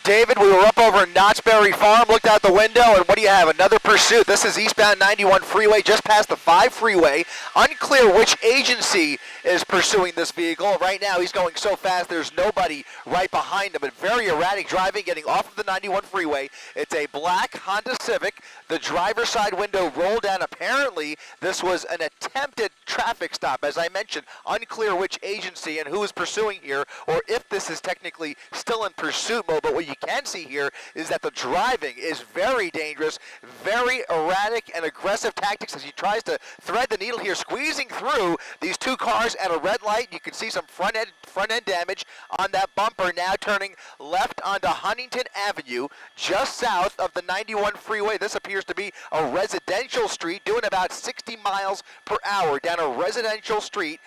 David, we were up over Knott's Berry Farm, looked out the window, and what do you have? Another pursuit. This is eastbound 91 freeway, just past the 5 freeway. Unclear which agency is pursuing this vehicle. Right now, he's going so fast, there's nobody right behind him, but very erratic driving, getting off of the 91 freeway. It's a black Honda Civic. The driver's side window rolled down. Apparently, this was an attempted traffic stop. As I mentioned, unclear which agency and who is pursuing here, or if this is technically still in pursuit mode, but what you can see here is that the driving is very dangerous, very erratic and aggressive tactics as he tries to thread the needle here, squeezing through these two cars at a red light. You can see some front end damage on that bumper, now turning left onto Huntington Avenue, just south of the 91 freeway. This appears to be a residential street, doing about 60 miles per hour down a residential street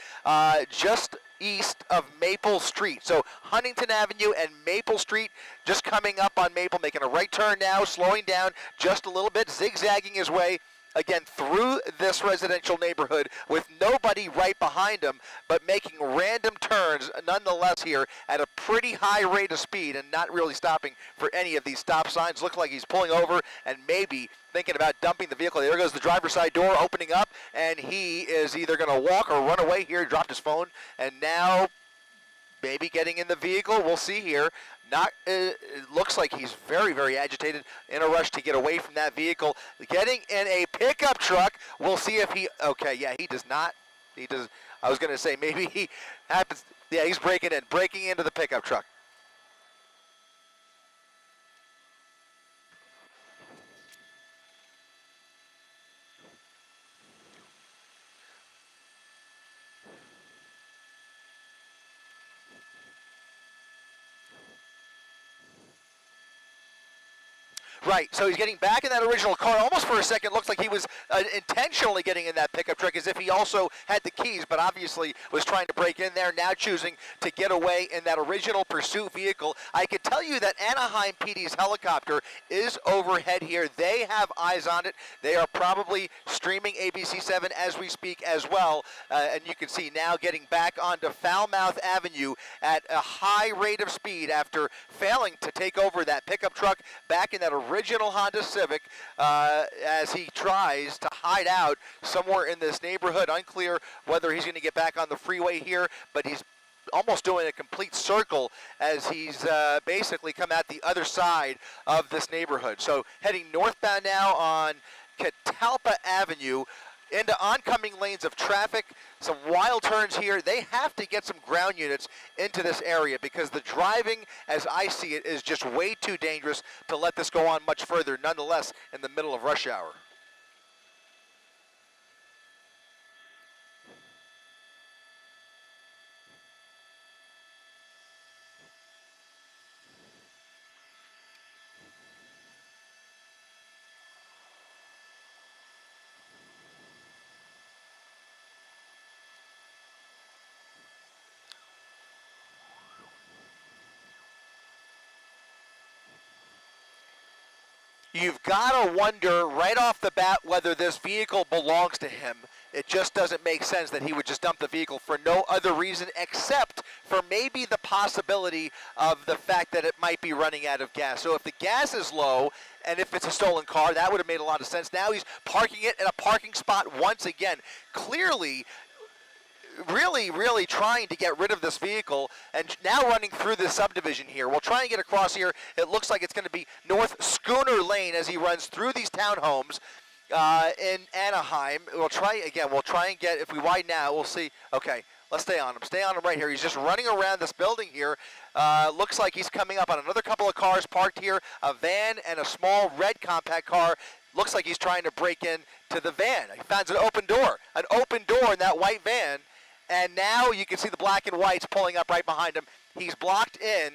just east of Maple Street. So Huntington Avenue and Maple Street, just coming up on Maple, making a right turn now, slowing down just a little bit, zigzagging his way again through this residential neighborhood with nobody right behind him, but making random turns nonetheless here at a pretty high rate of speed and not really stopping for any of these stop signs. Looks like he's pulling over and maybe thinking about dumping the vehicle. There goes the driver's side door opening up, and he is either going to walk or run away here. He dropped his phone, and now maybe getting in the vehicle. We'll see here. It looks like he's very, very agitated, in a rush to get away from that vehicle. Getting in a pickup truck. We'll see if he, okay, yeah, he does not. He does. I was going to say maybe he happens. Yeah, he's breaking into the pickup truck. Right, so he's getting back in that original car. Almost for a second looked like he was intentionally getting in that pickup truck as if he also had the keys, but obviously was trying to break in there, now choosing to get away in that original pursuit vehicle. I could tell you that Anaheim PD's helicopter is overhead here. They have eyes on it. They are probably streaming ABC7 as we speak as well, and you can see now getting back onto Falmouth Avenue at a high rate of speed after failing to take over that pickup truck back in that original Honda Civic as he tries to hide out somewhere in this neighborhood. Unclear whether he's going to get back on the freeway here, but he's almost doing a complete circle as he's basically come out the other side of this neighborhood. So heading northbound now on Catalpa Avenue into oncoming lanes of traffic. Some wild turns here. They have to get some ground units into this area because the driving, as I see it, is just way too dangerous to let this go on much further, nonetheless, in the middle of rush hour. You've got to wonder right off the bat whether this vehicle belongs to him. It just doesn't make sense that he would just dump the vehicle for no other reason except for maybe the possibility of the fact that it might be running out of gas. So if the gas is low and if it's a stolen car, that would have made a lot of sense. Now he's parking it in a parking spot once again. Clearly, really trying to get rid of this vehicle and now running through this subdivision here. We'll try and get across here. It looks like it's going to be North Schooner Lane as he runs through these townhomes in Anaheim. We'll try and get, if we widen now, we'll see. Okay, let's stay on him. Stay on him right here. He's just running around this building here. Looks like he's coming up on another couple of cars parked here, a van and a small red compact car. Looks like he's trying to break in to the van. He finds an open door in that white van. And now you can see the black and whites pulling up right behind him. He's blocked in.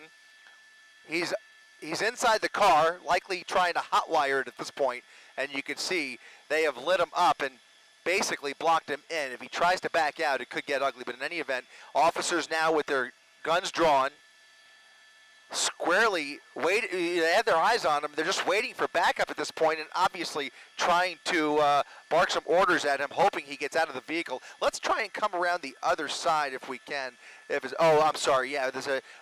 He's inside the car, likely trying to hotwire it at this point. And you can see they have lit him up and basically blocked him in. If he tries to back out, it could get ugly. But in any event, officers now with their guns drawn squarely they had their eyes on him. They're just waiting for backup at this point, and obviously trying to bark some orders at him, hoping he gets out of the vehicle. Let's try and come around the other side if we can. Oh, I'm sorry. Yeah,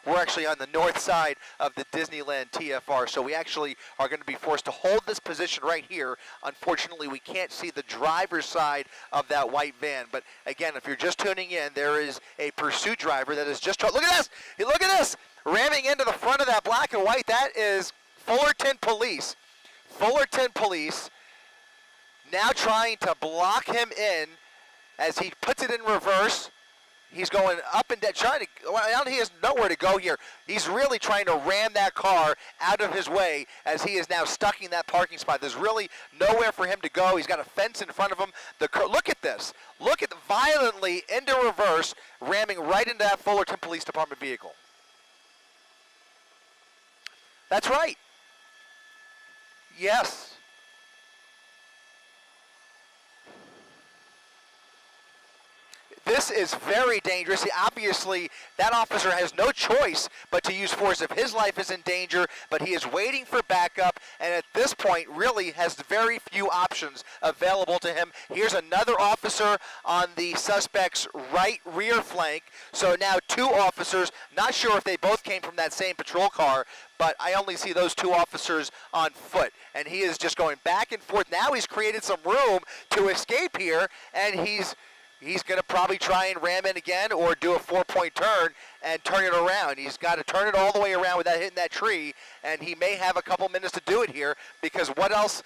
we're actually on the north side of the Disneyland TFR, so we actually are going to be forced to hold this position right here. Unfortunately, we can't see the driver's side of that white van. But again, if you're just tuning in, there is a pursuit driver that is just look at this! Look at this! Ramming into the front of that black and white. That is Fullerton Police. Fullerton Police now trying to block him in as he puts it in reverse. He's going up and down, he has nowhere to go here. He's really trying to ram that car out of his way as he is now stuck in that parking spot. There's really nowhere for him to go. He's got a fence in front of him. Look at this. Look at violently into reverse, ramming right into that Fullerton Police Department vehicle. That's right. Yes. This is very dangerous. Obviously, that officer has no choice but to use force if his life is in danger, but he is waiting for backup, and at this point really has very few options available to him. Here's another officer on the suspect's right rear flank. So now two officers, not sure if they both came from that same patrol car, but I only see those two officers on foot, and he is just going back and forth. Now he's created some room to escape here, and he's going to probably try and ram in again or do a 4-point turn and turn it around. He's got to turn it all the way around without hitting that tree, and he may have a couple minutes to do it here because what else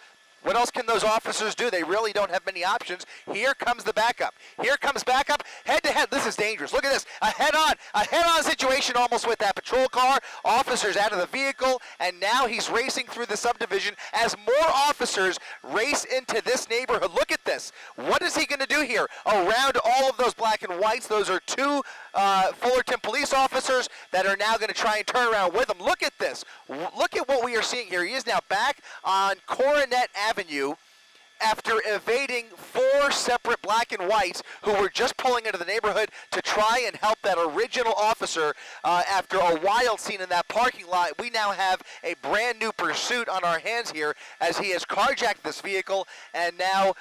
can those officers do? They really don't have many options. Here comes the backup. Here comes backup. Head-to-head. This is dangerous. Look at this. A head-on situation almost with that patrol car. Officers out of the vehicle, and now he's racing through the subdivision as more officers race into this neighborhood. Look at this. What is he going to do here? Around all of those black and whites, those are two Fullerton police officers that are now going to try and turn around with him. Look at this. Look at what we are seeing here. He is now back on Coronet Avenue after evading four separate black and whites who were just pulling into the neighborhood to try and help that original officer after a wild scene in that parking lot. We now have a brand new pursuit on our hands here as he has carjacked this vehicle and now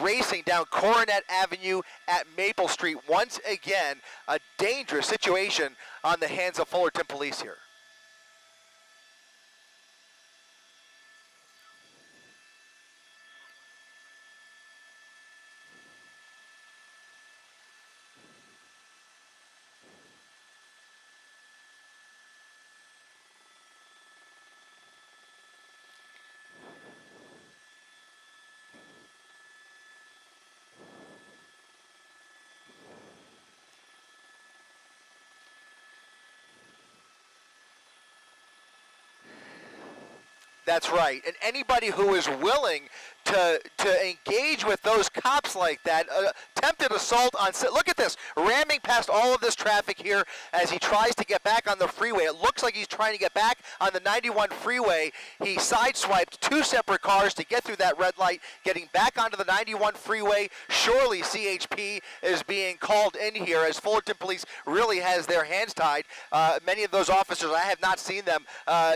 racing down Coronet Avenue at Maple Street. Once again, a dangerous situation on the hands of Fullerton Police here. That's right. And anybody who is willing to engage with those cops like that, attempted assault on, look at this, ramming past all of this traffic here as he tries to get back on the freeway. It looks like he's trying to get back on the 91 freeway. He sideswiped two separate cars to get through that red light, getting back onto the 91 freeway. Surely CHP is being called in here as Fullerton Police really has their hands tied. Many of those officers, I have not seen them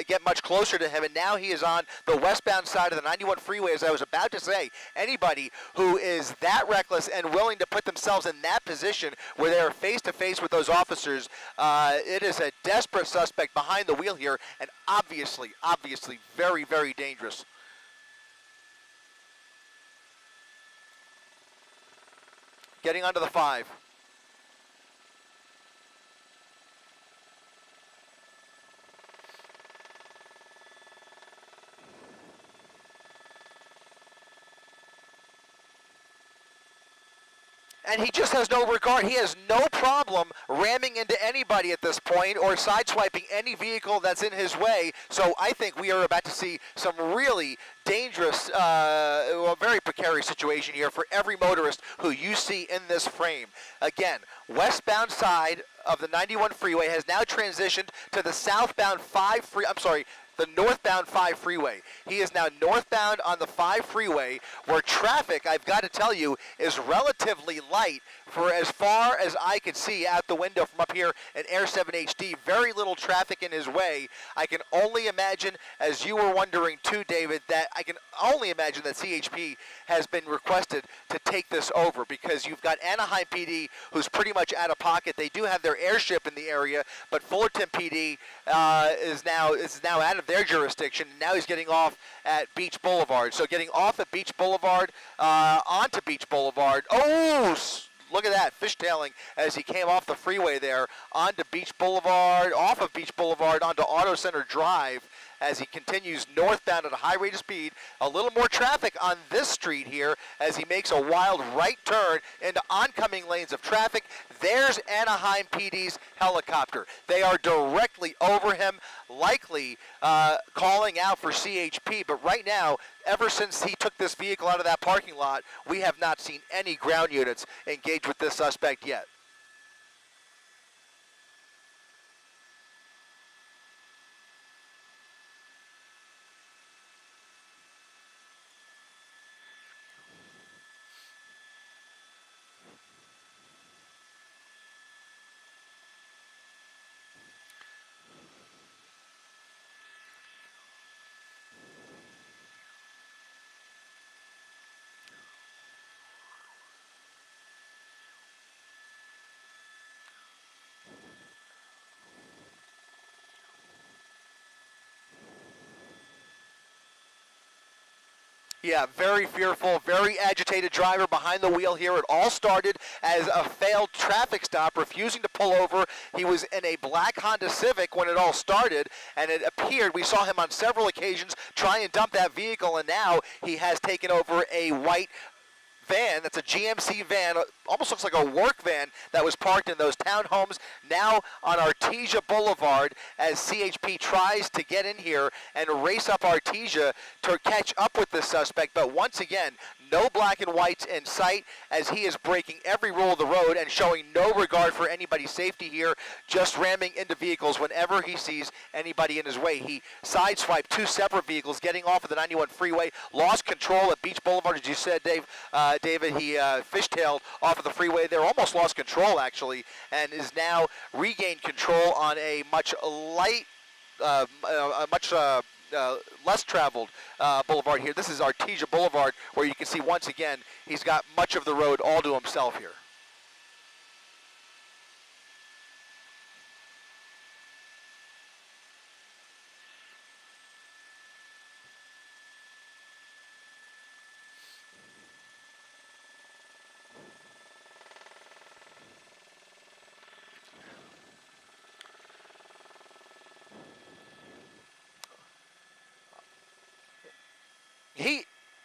get much closer to him, and now he is on the westbound side of the 91 freeway. As I was about to say, anybody who is that reckless and willing to put themselves in that position where they are face-to-face with those officers, it is a desperate suspect behind the wheel here, and obviously very, very dangerous. Getting onto the 5. And he just has no regard. He has no problem ramming into anybody at this point or sideswiping any vehicle that's in his way. So I think we are about to see some really dangerous, very precarious situation here for every motorist who you see in this frame. Again, westbound side of the 91 freeway has now transitioned to the southbound the northbound 5 freeway. He is now northbound on the 5 freeway, where traffic, I've got to tell you, is relatively light for as far as I could see out the window from up here in Air 7 HD. Very little traffic in his way. I can only imagine, as you were wondering too, David, that I can only imagine that CHP has been requested to take this over, because you've got Anaheim PD, who's pretty much out of pocket. They do have their airship in the area, but Fullerton PD is now out of their jurisdiction. Now he's getting off at Beach Boulevard. So getting off at Beach Boulevard, onto Beach Boulevard. Oh, look at that, fishtailing as he came off the freeway there onto Beach Boulevard, off of Beach Boulevard onto Auto Center Drive, as he continues northbound at a high rate of speed. A little more traffic on this street here as he makes a wild right turn into oncoming lanes of traffic. There's Anaheim PD's helicopter. They are directly over him, likely calling out for CHP. But right now, ever since he took this vehicle out of that parking lot, we have not seen any ground units engage with this suspect yet. Yeah, very fearful, very agitated driver behind the wheel here. It all started as a failed traffic stop, refusing to pull over. He was in a black Honda Civic when it all started, and it appeared, we saw him on several occasions try and dump that vehicle, and now he has taken over a white van. That's a GMC van, almost looks like a work van that was parked in those townhomes, now on Artesia Boulevard, as CHP tries to get in here and race up Artesia to catch up with the suspect. But once again, no black and whites in sight, as he is breaking every rule of the road and showing no regard for anybody's safety here, just ramming into vehicles whenever he sees anybody in his way. He sideswiped two separate vehicles getting off of the 91 freeway, lost control at Beach Boulevard, as you said, David. He fishtailed off of the freeway there, almost lost control actually, and is now regained control on a much less traveled boulevard here. This is Artesia Boulevard, where you can see once again he's got much of the road all to himself here.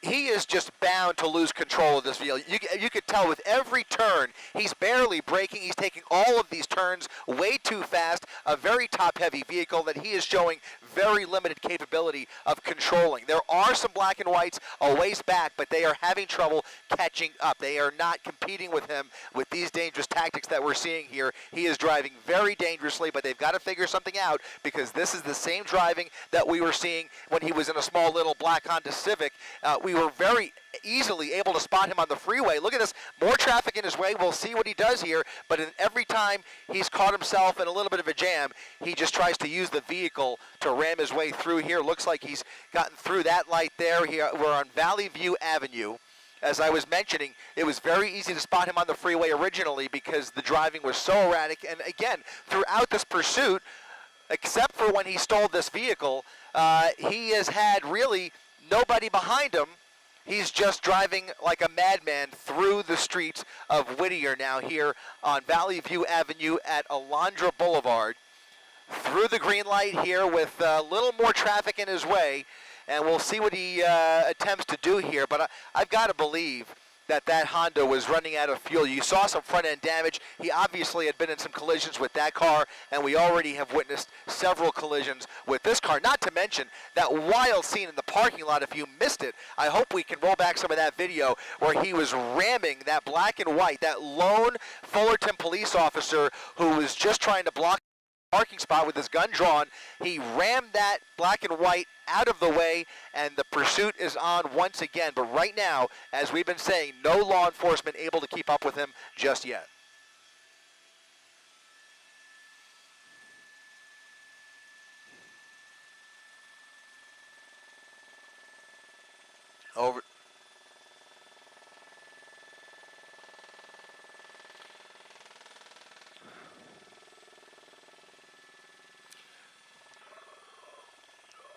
He is just bound to lose control of this vehicle. You could tell with every turn, he's barely braking. He's taking all of these turns way too fast. A very top-heavy vehicle that he is showing very limited capability of controlling. There are some black and whites a ways back, but they are having trouble catching up. They are not competing with him with these dangerous tactics that we're seeing here. He is driving very dangerously, but they've got to figure something out, because this is the same driving that we were seeing when he was in a small little black Honda Civic. We were very easily able to spot him on the freeway. Look at this, more traffic in his way. We'll see what he does here, but every time he's caught himself in a little bit of a jam, he just tries to use the vehicle to ram his way through here. Looks like he's gotten through that light there. Here we're on Valley View Avenue. As I was mentioning, it was very easy to spot him on the freeway originally because the driving was so erratic. And again, throughout this pursuit, except for when he stole this vehicle, he has had really nobody behind him. He's just driving like a madman through the streets of Whittier now here on Valley View Avenue at Alondra Boulevard. Through the green light here with a little more traffic in his way, and we'll see what he attempts to do here. But I've got to believe that Honda was running out of fuel. You saw some front-end damage. He obviously had been in some collisions with that car, and we already have witnessed several collisions with this car, not to mention that wild scene in the parking lot. If you missed it, I hope we can roll back some of that video where he was ramming that black and white, that lone Fullerton police officer who was just trying to block parking spot with his gun drawn. He rammed that black and white out of the way, and the pursuit is on once again. But right now, as we've been saying, no law enforcement able to keep up with him just yet. Over.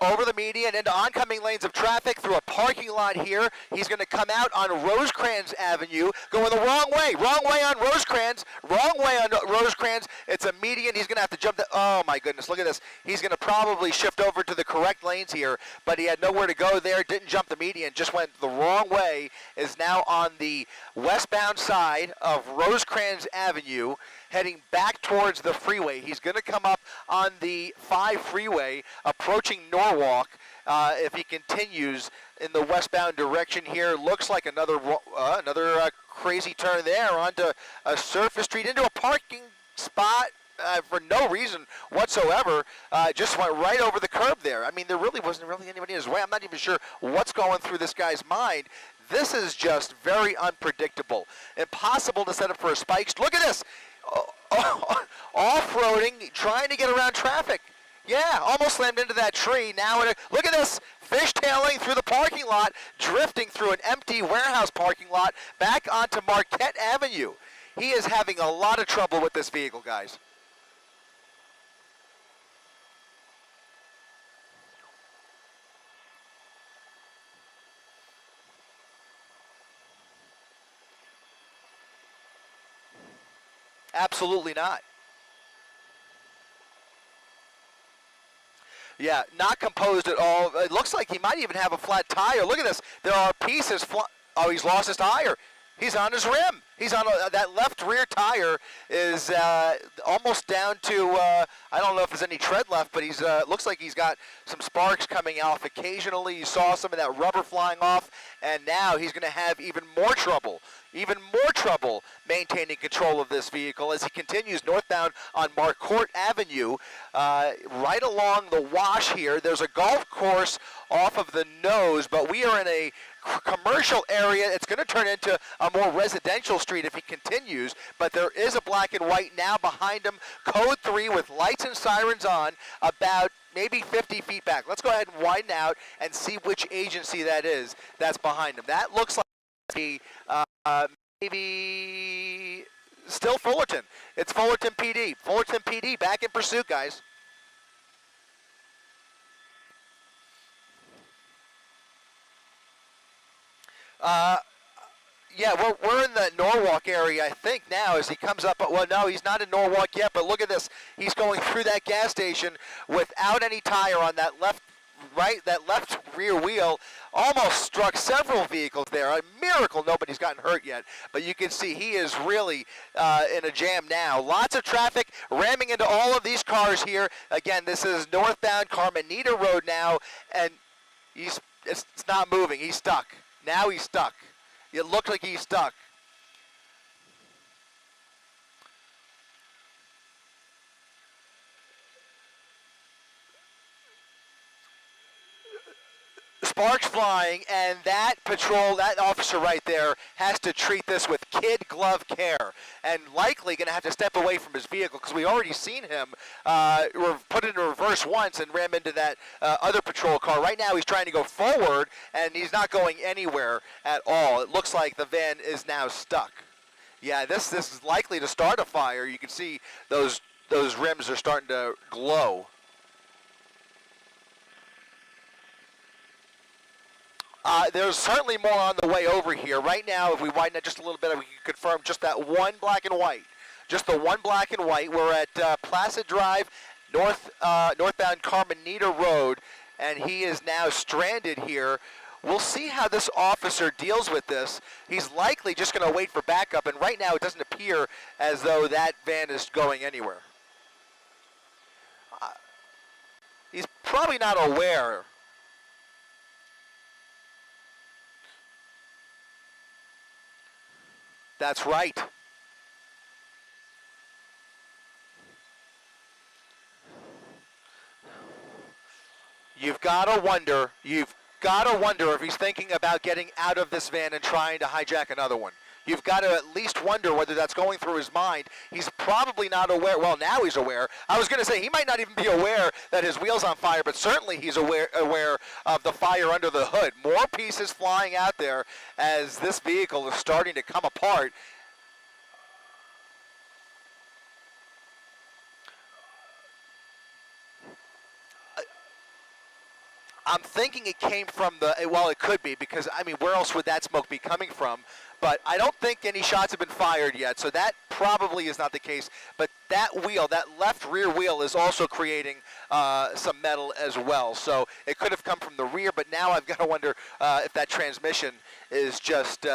Over the median into oncoming lanes of traffic through a parking lot here. He's going to come out on Rosecrans Avenue, going the wrong way on Rosecrans, wrong way on Rosecrans. It's a median. He's going to have to jump the, oh my goodness, look at this. He's going to probably shift over to the correct lanes here, but he had nowhere to go there, didn't jump the median, just went the wrong way, is now on the westbound side of Rosecrans Avenue, heading back towards the freeway. He's going to come up on the 5 freeway, approaching Norwalk. If he continues in the westbound direction here, looks like another crazy turn there onto a surface street, into a parking spot for no reason whatsoever. Just went right over the curb there. I mean, there really wasn't anybody in his way. I'm not even sure what's going through this guy's mind. This is just very unpredictable. Impossible to set up for a spike. Look at this. Off-roading, trying to get around traffic. Yeah, almost slammed into that tree. Now, look at this, fishtailing through the parking lot, drifting through an empty warehouse parking lot, back onto Marquette Avenue. He is having a lot of trouble with this vehicle, guys. Absolutely not. Yeah, not composed at all. It looks like he might even have a flat tire. Look at this. There are pieces. Oh, he's lost his tire. He's on his rim. He's on that left rear tire is almost down to, I don't know if there's any tread left, but he's looks like he's got some sparks coming off occasionally. You saw some of that rubber flying off, and now he's going to have even more trouble maintaining control of this vehicle as he continues northbound on Marquette Avenue, right along the wash here. There's a golf course off of the nose, but we are in a commercial area. It's going to turn into a more residential street if he continues, but there is a black and white now behind him, code 3 with lights and sirens on, about maybe 50 feet back. Let's go ahead and widen out and see which agency that is that's behind him. That looks like maybe still Fullerton. It's Fullerton PD. Fullerton PD back in pursuit, guys. Yeah, we're in the Norwalk area, I think, now as he comes up. Well, no, he's not in Norwalk yet, but look at this. He's going through that gas station without any tire on that left rear wheel. Almost struck several vehicles there. A miracle nobody's gotten hurt yet, but you can see he is really in a jam now. Lots of traffic ramming into all of these cars here. Again, this is northbound Carmenita Road now, and it's not moving. He's stuck. Now he's stuck. It looked like he's stuck. Sparks flying, and that officer right there has to treat this with kid glove care, and likely going to have to step away from his vehicle because we already seen him put it in reverse once and ram into that other patrol car. Right now he's trying to go forward, and he's not going anywhere at all. It looks like the van is now stuck. Yeah, this is likely to start a fire. You can see those rims are starting to glow. There's certainly more on the way over here. Right now, if we widen it just a little bit, we can confirm just that one black and white. Just the one black and white. We're at Placid Drive, northbound Carmenita Road, and he is now stranded here. We'll see how this officer deals with this. He's likely just going to wait for backup, and right now it doesn't appear as though that van is going anywhere. He's probably not aware. That's right. You've got to wonder. You've got to wonder if he's thinking about getting out of this van and trying to hijack another one. You've got to at least wonder whether that's going through his mind. He's probably not aware. Well, now he's aware. I was going to say he might not even be aware that his wheel's on fire, but certainly he's aware of the fire under the hood. More pieces flying out there as this vehicle is starting to come apart. I'm thinking it came from well, it could be, because, I mean, where else would that smoke be coming from? But I don't think any shots have been fired yet, so that probably is not the case. But that wheel, that left rear wheel, is also creating some metal as well. So it could have come from the rear, but now I've got to wonder if that transmission is just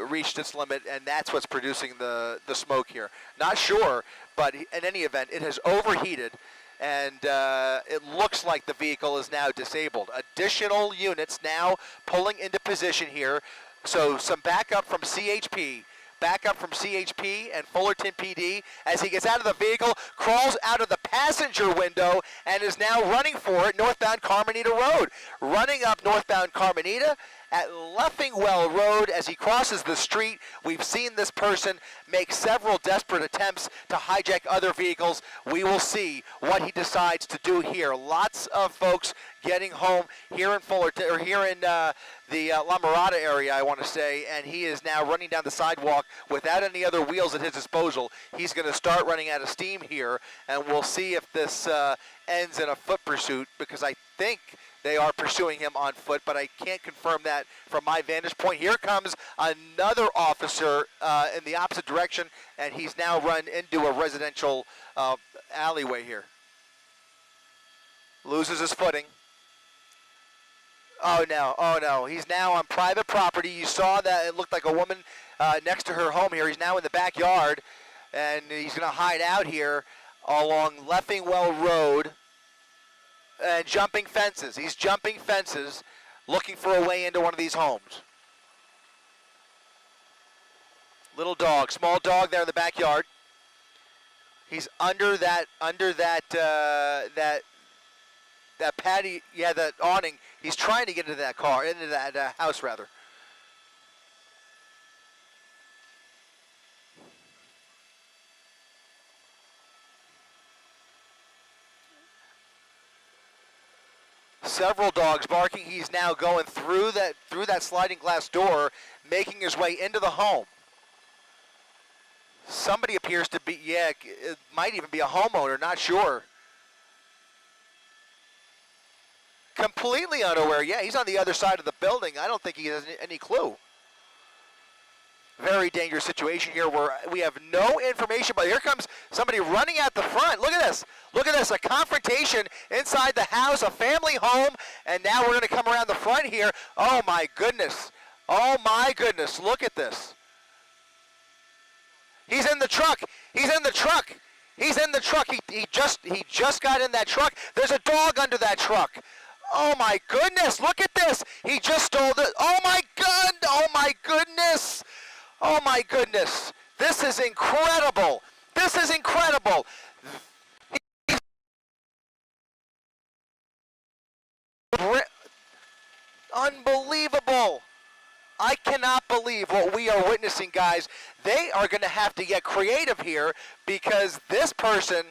reached its limit, and that's what's producing the smoke here. Not sure, but in any event, it has overheated. And it looks like the vehicle is now disabled. Additional units now pulling into position here. So some backup from CHP. Backup from CHP and Fullerton PD as he gets out of the vehicle, crawls out of the passenger window, and is now running for it northbound Carmenita Road. Running up northbound Carmenita at Leffingwell Road as he crosses the street. We've seen this person make several desperate attempts to hijack other vehicles. We will see what he decides to do here. Lots of folks getting home here in Fullerton, or here in the La Mirada area, I want to say, and he is now running down the sidewalk without any other wheels at his disposal. He's going to start running out of steam here, and we'll see if this ends in a foot pursuit, because I think they are pursuing him on foot, but I can't confirm that from my vantage point. Here comes another officer in the opposite direction, and he's now run into a residential alleyway here. Loses his footing. Oh no, he's now on private property. You saw that it looked like a woman next to her home here. He's now in the backyard, and he's going to hide out here along Leffingwell Road and jumping fences. He's jumping fences, looking for a way into one of these homes. Little dog, small dog there in the backyard. He's under that patio, yeah, that awning. He's trying to get into that car, into that house rather. Several dogs barking. He's now going through that sliding glass door, making his way into the home. Somebody appears to be, yeah, it might even be a homeowner, not sure. Completely unaware. Yeah, he's on the other side of the building. I don't think he has any clue. Very dangerous situation here where we have no information, but here comes somebody running out the front. Look at this. Look at this, a confrontation inside the house, a family home, and now we're going to come around the front here. Oh my goodness. Oh my goodness, look at this. He's in the truck. He's in the truck. He's in the truck. He just got in that truck. There's a dog under that truck. Oh my goodness, look at this. He just stole the, oh my God, oh my goodness. Oh my goodness. This is incredible. This is incredible. Unbelievable. I cannot believe what we are witnessing, guys. They are going to have to get creative here because this person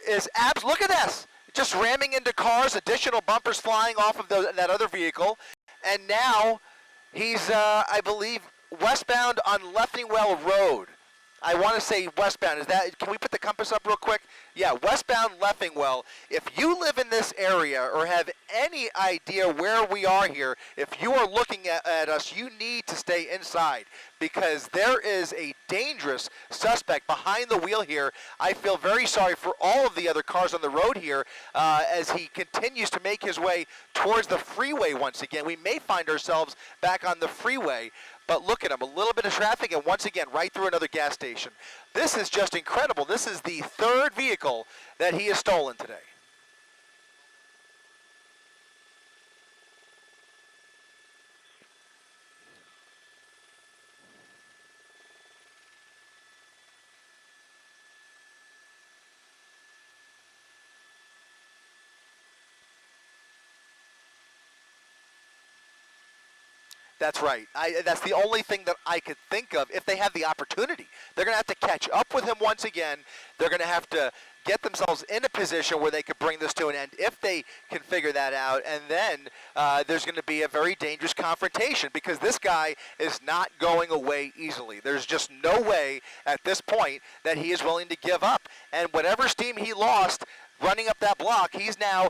is look at this. Just ramming into cars, additional bumpers flying off of that other vehicle. And now he's, I believe, westbound on Leffingwell Road. I want to say westbound. Is that? Can we put the compass up real quick? Yeah, westbound Leffingwell. If you live in this area or have any idea where we are here, if you are looking at us, you need to stay inside because there is a dangerous suspect behind the wheel here. I feel very sorry for all of the other cars on the road here as he continues to make his way towards the freeway once again. We may find ourselves back on the freeway. But look at him, a little bit of traffic, and once again, right through another gas station. This is just incredible. This is the third vehicle that he has stolen today. That's right. That's the only thing that I could think of if they have the opportunity. They're going to have to catch up with him once again. They're going to have to get themselves in a position where they could bring this to an end if they can figure that out. And then there's going to be a very dangerous confrontation because this guy is not going away easily. There's just no way at this point that he is willing to give up. And whatever steam he lost running up that block, he's now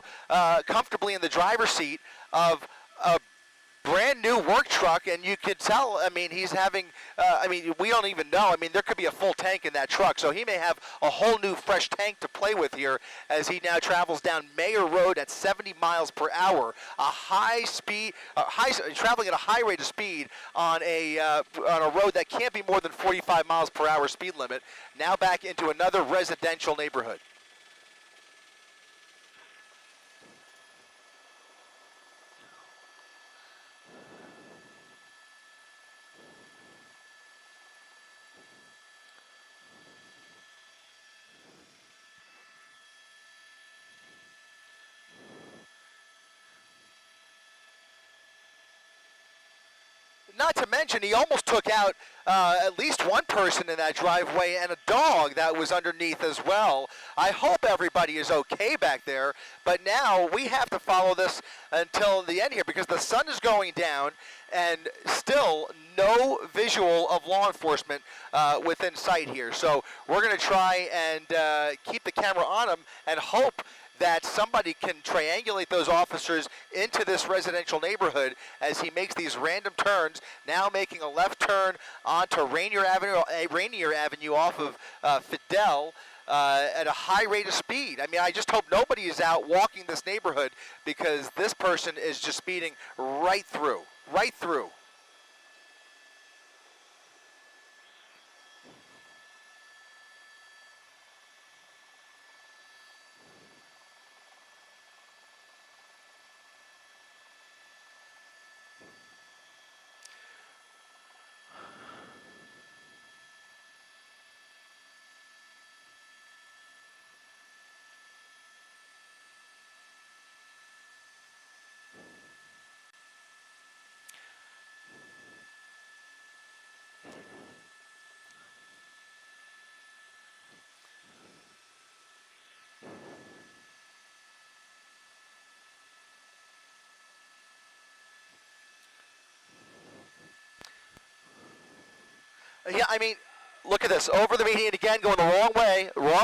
comfortably in the driver's seat of a brand new work truck, and you could tell, I mean, he's having, we don't even know. I mean, there could be a full tank in that truck, so he may have a whole new fresh tank to play with here as he now travels down Mayer Road at 70 miles per hour, a high speed, traveling at a high rate of speed on a road that can't be more than 45 miles per hour speed limit, now back into another residential neighborhood. Not to mention, he almost took out at least one person in that driveway and a dog that was underneath as well. I hope everybody is okay back there, but now we have to follow this until the end here because the sun is going down and still no visual of law enforcement within sight here. So we're going to try and keep the camera on him and hope that somebody can triangulate those officers into this residential neighborhood as he makes these random turns, now making a left turn onto Rainier Avenue off of Fidel at a high rate of speed. I mean, I just hope nobody is out walking this neighborhood because this person is just speeding right through. Yeah, I mean, look at this. Over the median again, going the wrong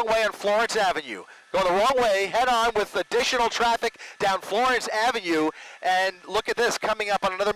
way on Florence Avenue. Going the wrong way, head on with additional traffic down Florence Avenue. And look at this, coming up on another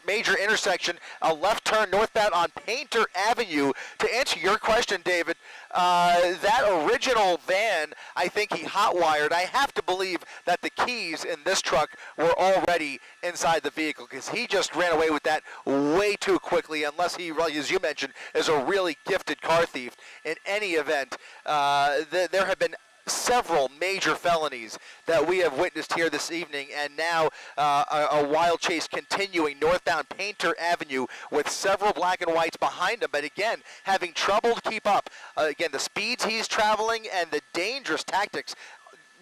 major intersection, a left turn northbound on Painter Avenue. To answer your question, David, that original van, I think he hot-wired. I have to believe that the keys in this truck were already inside the vehicle because he just ran away with that way too quickly, unless he, as you mentioned, is a really gifted car thief. In any event, there have been several major felonies that we have witnessed here this evening, and now a wild chase continuing northbound Painter Avenue with several black and whites behind him, but again, having trouble to keep up. Again, the speeds he's traveling and the dangerous tactics.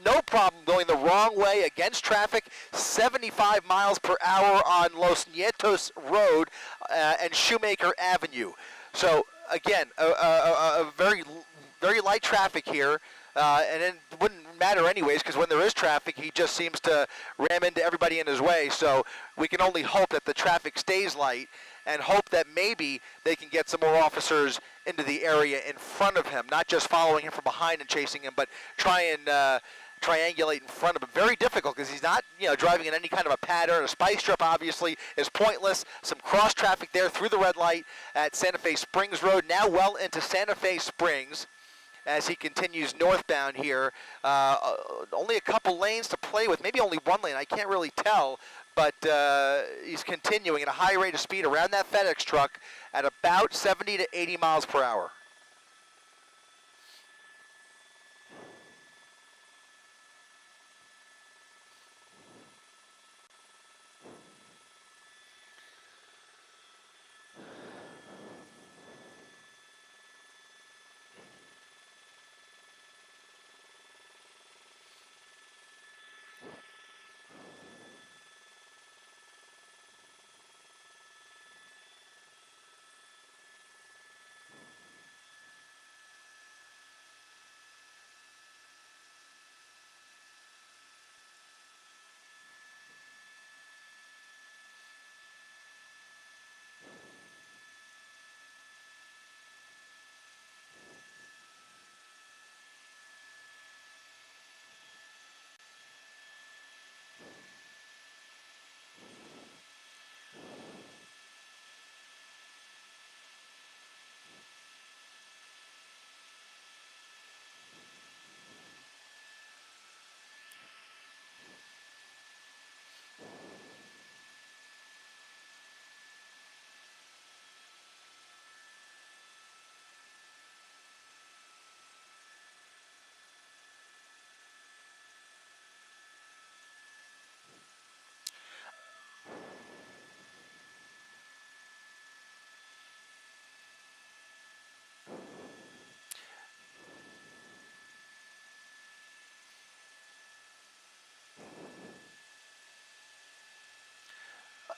No problem going the wrong way against traffic, 75 miles per hour on Los Nietos Road and Shoemaker Avenue. So again, a very light traffic here. And it wouldn't matter anyways because when there is traffic, he just seems to ram into everybody in his way. So we can only hope that the traffic stays light and hope that maybe they can get some more officers into the area in front of him, not just following him from behind and chasing him, but try and triangulate in front of him. Very difficult because he's not, driving in any kind of a pattern. A spike strip obviously is pointless. Some cross traffic there through the red light at Santa Fe Springs Road, now well into Santa Fe Springs. As he continues northbound here. Only a couple lanes to play with, maybe only one lane, I can't really tell, but he's continuing at a high rate of speed around that FedEx truck at about 70 to 80 miles per hour.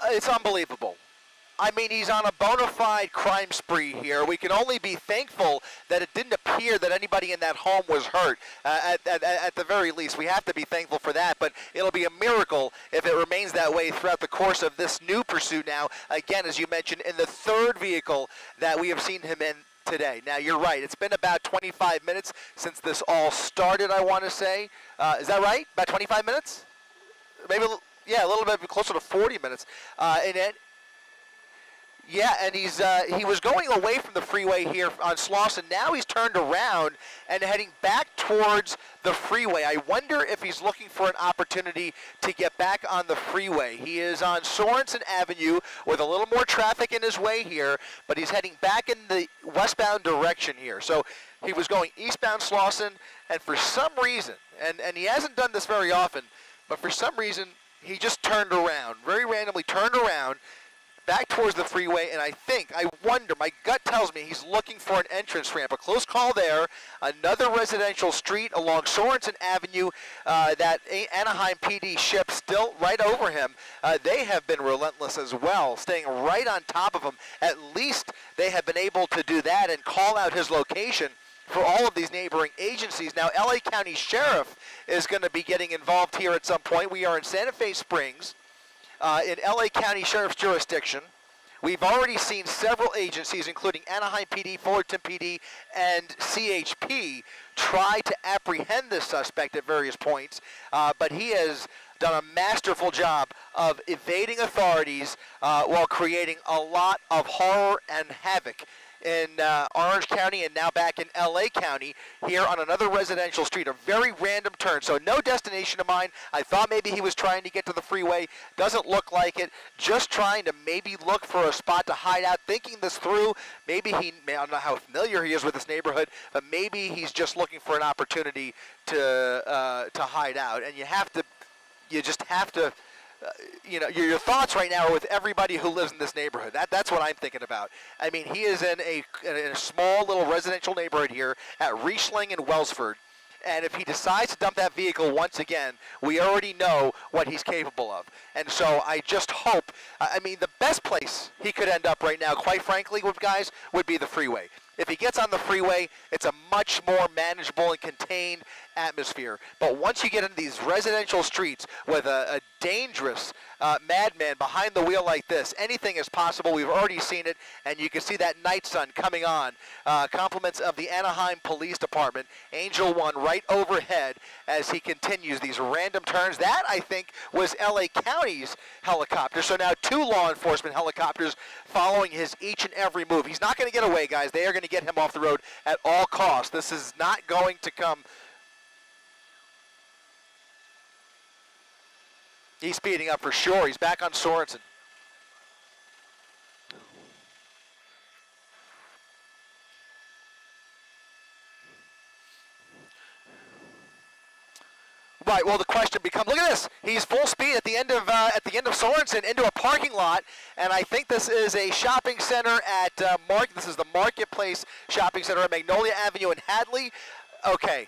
It's unbelievable. I mean, he's on a bona fide crime spree here. We can only be thankful that it didn't appear that anybody in that home was hurt. At the very least, we have to be thankful for that. But it'll be a miracle if it remains that way throughout the course of this new pursuit now. Again, as you mentioned, in the third vehicle that we have seen him in today. Now, you're right. It's been about 25 minutes since this all started, I want to say. Is that right? About 25 minutes? Maybe, yeah, a little bit closer to 40 minutes. Yeah, and he was going away from the freeway here on Slauson. Now he's turned around and heading back towards the freeway. I wonder if he's looking for an opportunity to get back on the freeway. He is on Sorensen Avenue with a little more traffic in his way here, but he's heading back in the westbound direction here. So he was going eastbound Slauson, and for some reason, and he hasn't done this very often, but for some reason he just turned around, very randomly turned around, back towards the freeway, and I wonder, my gut tells me he's looking for an entrance ramp. A close call there. Another residential street along Sorensen Avenue that Anaheim PD ship still right over him. They have been relentless as well, staying right on top of him. At least they have been able to do that and call out his location for all of these neighboring agencies. Now, LA County Sheriff is going to be getting involved here at some point. We are in Santa Fe Springs. In LA County Sheriff's jurisdiction. We've already seen several agencies, including Anaheim PD, Fullerton PD, and CHP, try to apprehend this suspect at various points, but he has done a masterful job of evading authorities while creating a lot of horror and havoc in Orange County and now back in LA County here on another residential street. A very random turn, so no destination of mine. I thought maybe he was trying to get to the freeway. Doesn't look like it. Just trying to maybe look for a spot to hide out, thinking this through. Maybe I don't know how familiar he is with this neighborhood, but maybe he's just looking for an opportunity to hide out. And you just have to your thoughts right now are with everybody who lives in this neighborhood. That's what I'm thinking about. I mean, he is in a small little residential neighborhood here at Riesling and Wellsford. And if he decides to dump that vehicle once again, we already know what he's capable of. And so I just hope, the best place he could end up right now, quite frankly, guys, would be the freeway. If he gets on the freeway, it's a much more manageable and contained atmosphere. But once you get into these residential streets with a dangerous madman behind the wheel like this, anything is possible. We've already seen it, and you can see that night sun coming on. Compliments of the Anaheim Police Department. Angel One right overhead as he continues these random turns. That, I think, was LA County's helicopter. So now 2 law enforcement helicopters following his each and every move. He's not going to get away, guys. They are going to get him off the road at all costs. This is not going to come. He's speeding up for sure. He's back on Sorensen. Right. Well, the question becomes: look at this. He's full speed at the end of Sorensen into a parking lot, and I think this is a shopping center at This is the Marketplace Shopping Center at Magnolia Avenue in Hadley. Okay.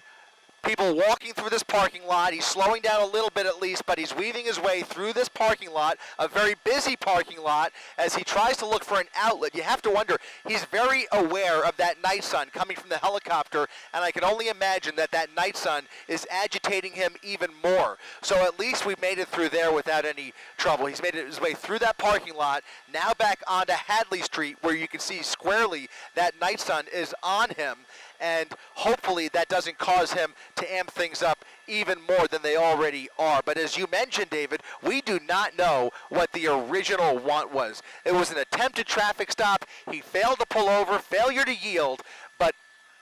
People walking through this parking lot. He's slowing down a little bit at least, but he's weaving his way through this parking lot, a very busy parking lot, as he tries to look for an outlet. You have to wonder, he's very aware of that night sun coming from the helicopter, and I can only imagine that night sun is agitating him even more. So at least we've made it through there without any trouble. He's made his way through that parking lot, now back onto Hadley Street, where you can see squarely that night sun is on him. And hopefully that doesn't cause him to amp things up even more than they already are. But as you mentioned, David, we do not know what the original want was. It was an attempted traffic stop. He failed to pull over, failure to yield, but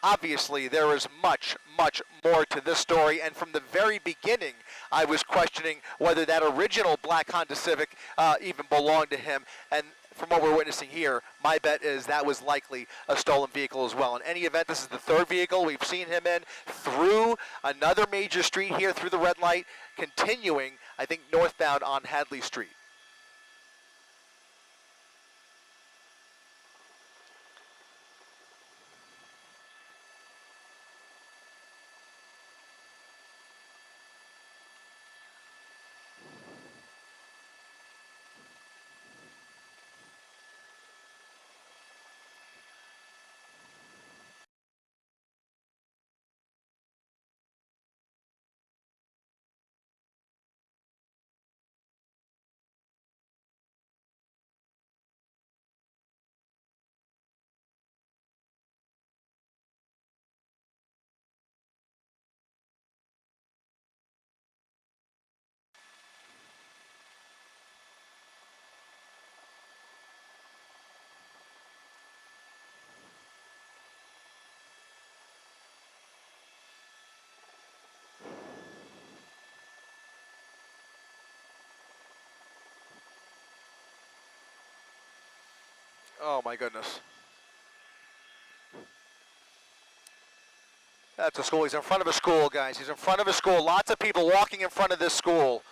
obviously there is much, much more to this story. And from the very beginning, I was questioning whether that original black Honda Civic even belonged to him. And from what we're witnessing here, my bet is that was likely a stolen vehicle as well. In any event, this is the third vehicle we've seen him in through another major street here, through the red light, continuing, I think, northbound on Hadley Street. Oh my goodness. That's a school. He's in front of a school, guys. He's in front of a school. Lots of people walking in front of this school.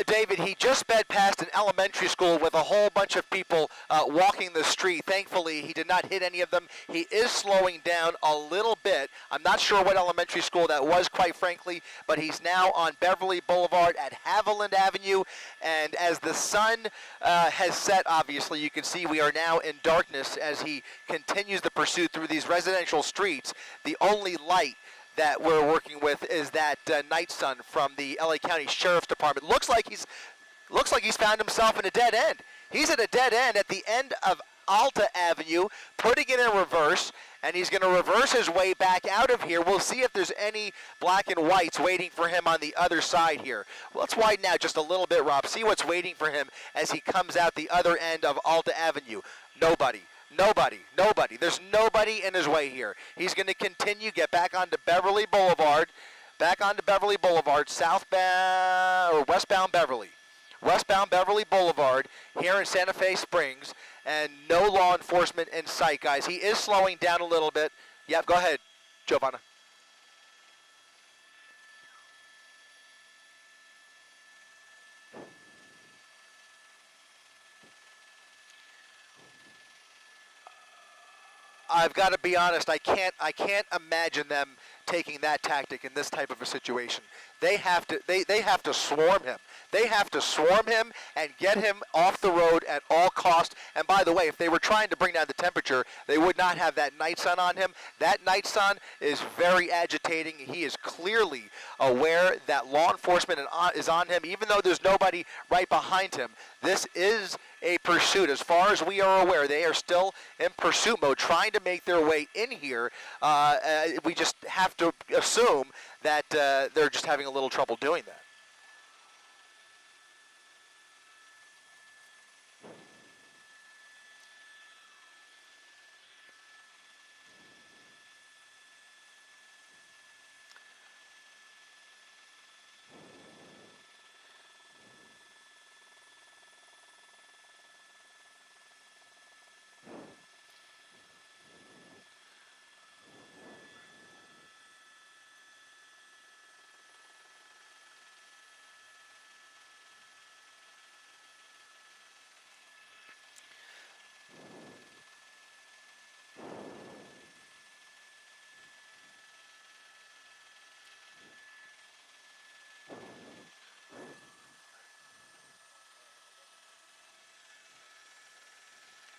David, he just sped past an elementary school with a whole bunch of people walking the street. Thankfully, he did not hit any of them. He is slowing down a little bit. I'm not sure what elementary school that was, quite frankly, but he's now on Beverly Boulevard at Haviland Avenue. And as the sun has set, obviously, you can see we are now in darkness as he continues the pursuit through these residential streets. The only light that we're working with is that night sun from the LA County Sheriff's Department. Looks like he's found himself in a dead end. He's at a dead end at the end of Alta Avenue, putting it in reverse, and he's going to reverse his way back out of here. We'll see if there's any black and whites waiting for him on the other side here. Well, let's widen out just a little bit, Rob. See what's waiting for him as he comes out the other end of Alta Avenue. Nobody. Nobody. There's nobody in his way here. He's going to continue, get back onto Beverly Boulevard, southbound or westbound Beverly Boulevard here in Santa Fe Springs, and no law enforcement in sight, guys. He is slowing down a little bit. Yep, go ahead, Giovanna. I've got to be honest. I can't imagine them taking that tactic in this type of a situation. They have to swarm him. They have to swarm him and get him off the road at all costs. And by the way, if they were trying to bring down the temperature, they would not have that night sun on him. That night sun is very agitating. He is clearly aware that law enforcement is on him, even though there's nobody right behind him. This is a pursuit. As far as we are aware, they are still in pursuit mode, trying to make their way in here. We just have to assume that they're just having a little trouble doing that.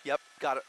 Yep, got it.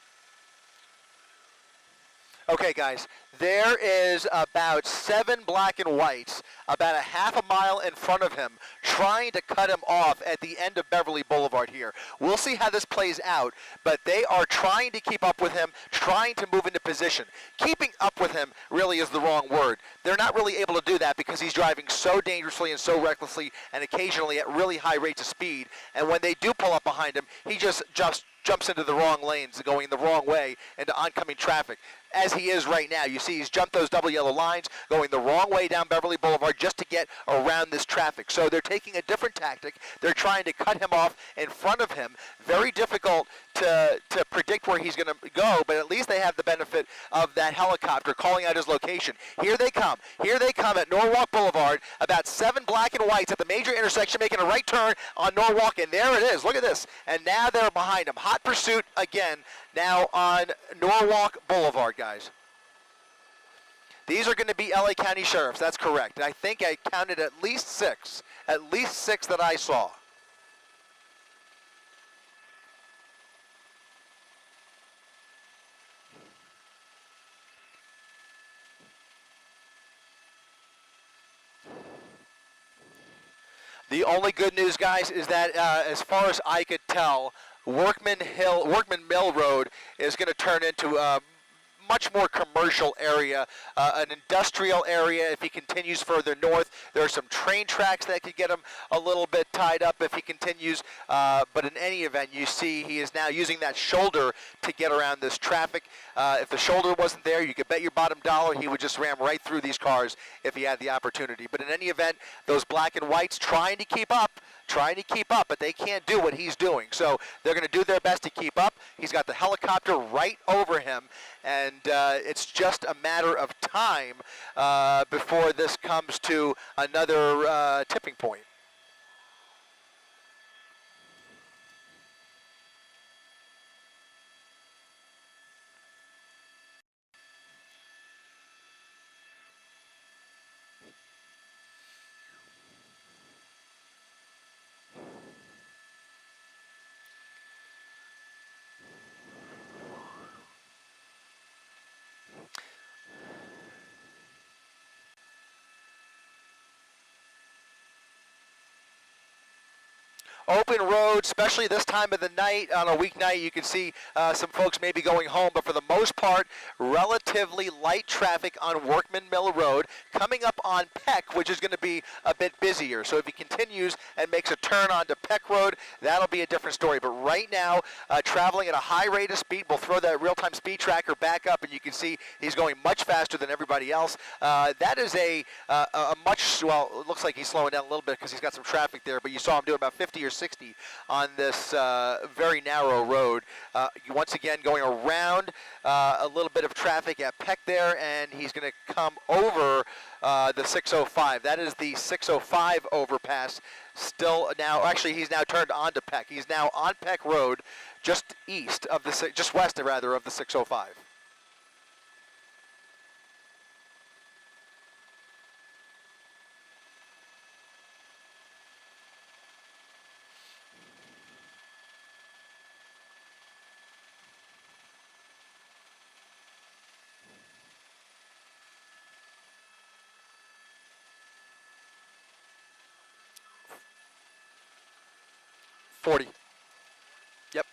Okay, guys, there is about 7 black and whites about a half a mile in front of him trying to cut him off at the end of Beverly Boulevard here. We'll see how this plays out, but they are trying to keep up with him, trying to move into position. Keeping up with him really is the wrong word. They're not really able to do that because he's driving so dangerously and so recklessly and occasionally at really high rates of speed. And when they do pull up behind him, he just jumps into the wrong lanes, going the wrong way into oncoming traffic. As he is right now, you see he's jumped those double yellow lines, going the wrong way down Beverly Boulevard just to get around this traffic. So they're taking a different tactic. They're trying to cut him off in front of him. Very difficult to predict where he's going to go, but at least they have the benefit of that helicopter calling out his location. Here they come. Here they come at Norwalk Boulevard. About 7 black and whites at the major intersection, making a right turn on Norwalk, and there it is. Look at this. And now they're behind him. Hot pursuit again now on Norwalk Boulevard, guys. These are going to be LA County Sheriffs. That's correct. I think I counted at least 6. At least 6 that I saw. The only good news, guys, is that as far as I could tell, Workman Mill Road is going to turn into much more commercial area, an industrial area. If he continues further north, there are some train tracks that could get him a little bit tied up if he continues. But in any event, you see he is now using that shoulder to get around this traffic. If the shoulder wasn't there, you could bet your bottom dollar he would just ram right through these cars if he had the opportunity. But in any event, those black and whites trying to keep up, but they can't do what he's doing. So they're going to do their best to keep up. He's got the helicopter right over him, and it's just a matter of time before this comes to another tipping point. Open road, especially this time of the night. On a weeknight, you can see some folks maybe going home, but for the most part, relatively light traffic on Workman Mill Road. Coming up on Peck, which is going to be a bit busier. So if he continues and makes a turn onto Peck Road, that'll be a different story. But right now, traveling at a high rate of speed, we'll throw that real-time speed tracker back up, and you can see he's going much faster than everybody else. That is a much, well, it looks like he's slowing down a little bit because he's got some traffic there, but you saw him doing about 50 or 60 on this very narrow road. Once again, going around a little bit of traffic at Peck there, and he's going to come over the 605. That is the 605 overpass. Still now, actually, he's now turned onto Peck. He's now on Peck Road, just east of the, just west rather of the 605. Yep.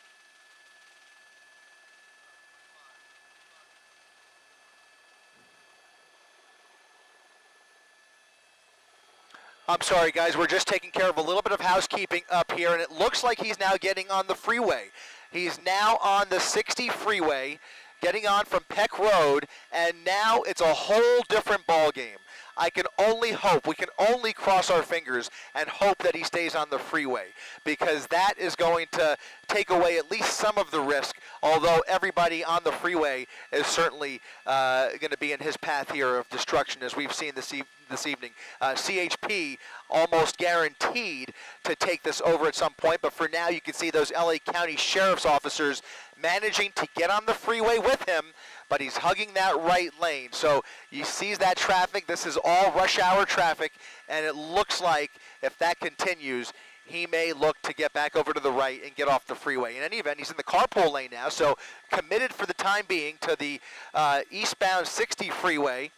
I'm sorry, guys. We're just taking care of a little bit of housekeeping up here, and it looks like he's now getting on the freeway. He's now on the 60 freeway, getting on from Peck Road, and now it's a whole different ball game. I can only hope, we can only cross our fingers and hope that he stays on the freeway, because that is going to take away at least some of the risk, although everybody on the freeway is certainly going to be in his path here of destruction, as we've seen this evening. CHP almost guaranteed to take this over at some point, but for now you can see those LA County Sheriff's officers managing to get on the freeway with him, but he's hugging that right lane. So he sees that traffic. This is all rush hour traffic, and it looks like if that continues, he may look to get back over to the right and get off the freeway. In any event, he's in the carpool lane now, so committed for the time being to the eastbound 60 freeway.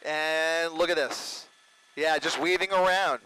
And look at this. Yeah, just weaving around.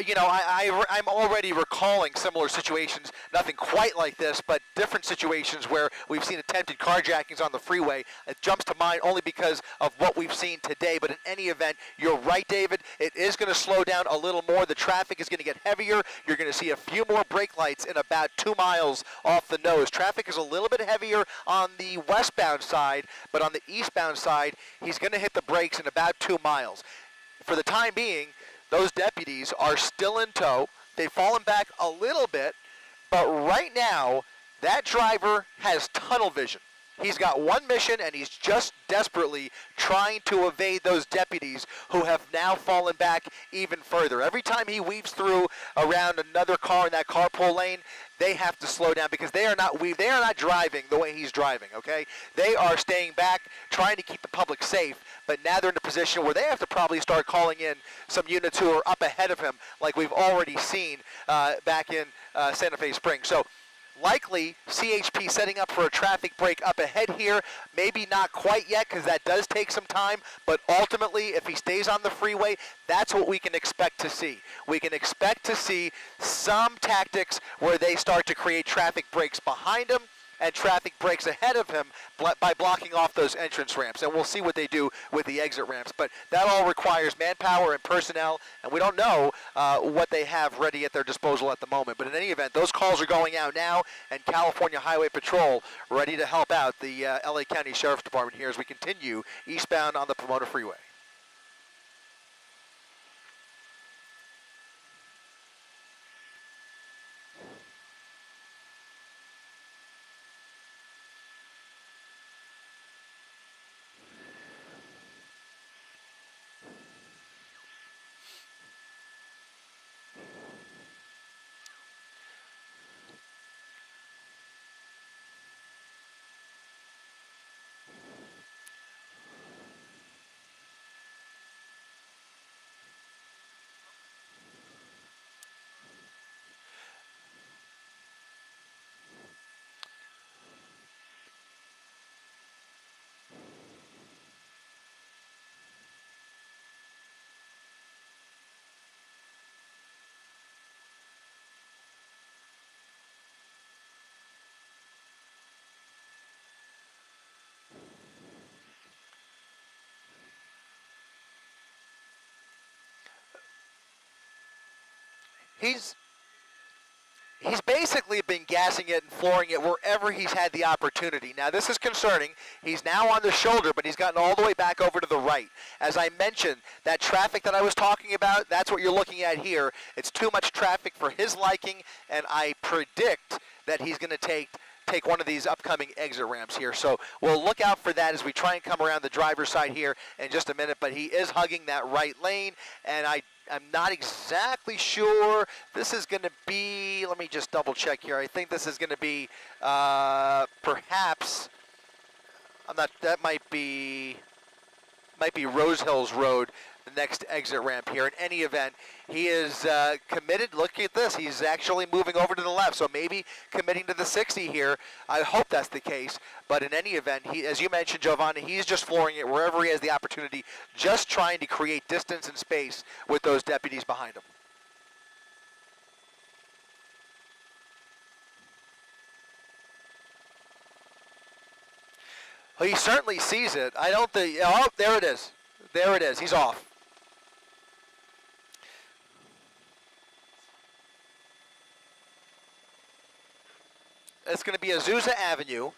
You know, I'm already recalling similar situations, nothing quite like this, but different situations where we've seen attempted carjackings on the freeway. It jumps to mind only because of what we've seen today, but in any event, you're right, David. It is going to slow down a little more. The traffic is going to get heavier. You're going to see a few more brake lights in about 2 miles off the nose. Traffic is a little bit heavier on the westbound side, but on the eastbound side, he's going to hit the brakes in about 2 miles. For the time being, those deputies are still in tow. They've fallen back a little bit, but right now, that driver has tunnel vision. He's got one mission, and he's just desperately trying to evade those deputies who have now fallen back even further. Every time he weaves through around another car in that carpool lane, they have to slow down because they are not driving the way he's driving, okay? They are staying back, trying to keep the public safe, but now they're in a position where they have to probably start calling in some units who are up ahead of him, like we've already seen back in Santa Fe Springs. So likely CHP setting up for a traffic break up ahead here. Maybe not quite yet because that does take some time, but ultimately if he stays on the freeway, that's what we can expect to see. We can expect to see some tactics where they start to create traffic breaks behind him and traffic breaks ahead of him by blocking off those entrance ramps. And we'll see what they do with the exit ramps. But that all requires manpower and personnel, and we don't know what they have ready at their disposal at the moment. But in any event, those calls are going out now, and California Highway Patrol ready to help out the LA County Sheriff's Department here as we continue eastbound on the Pomona Freeway. He's basically been gassing it and flooring it wherever he's had the opportunity. Now, this is concerning. He's now on the shoulder, but he's gotten all the way back over to the right. As I mentioned, that traffic that I was talking about, that's what you're looking at here. It's too much traffic for his liking, and I predict that he's going to take one of these upcoming exit ramps here. So we'll look out for that as we try and come around the driver's side here in just a minute. But he is hugging that right lane, and I'm not exactly sure. This is going to be, let me just double check here. I think this is going to be perhaps, that might be Rose Hills Road, the next exit ramp here. In any event, he is committed. Look at this. He's actually moving over to the left, so maybe committing to the 60 here. I hope that's the case. But in any event, he, as you mentioned, Giovanni, he's just flooring it wherever he has the opportunity, just trying to create distance and space with those deputies behind him. Well, he certainly sees it. I don't think, oh, there it is. There it is. He's off. It's going to be Azusa Avenue,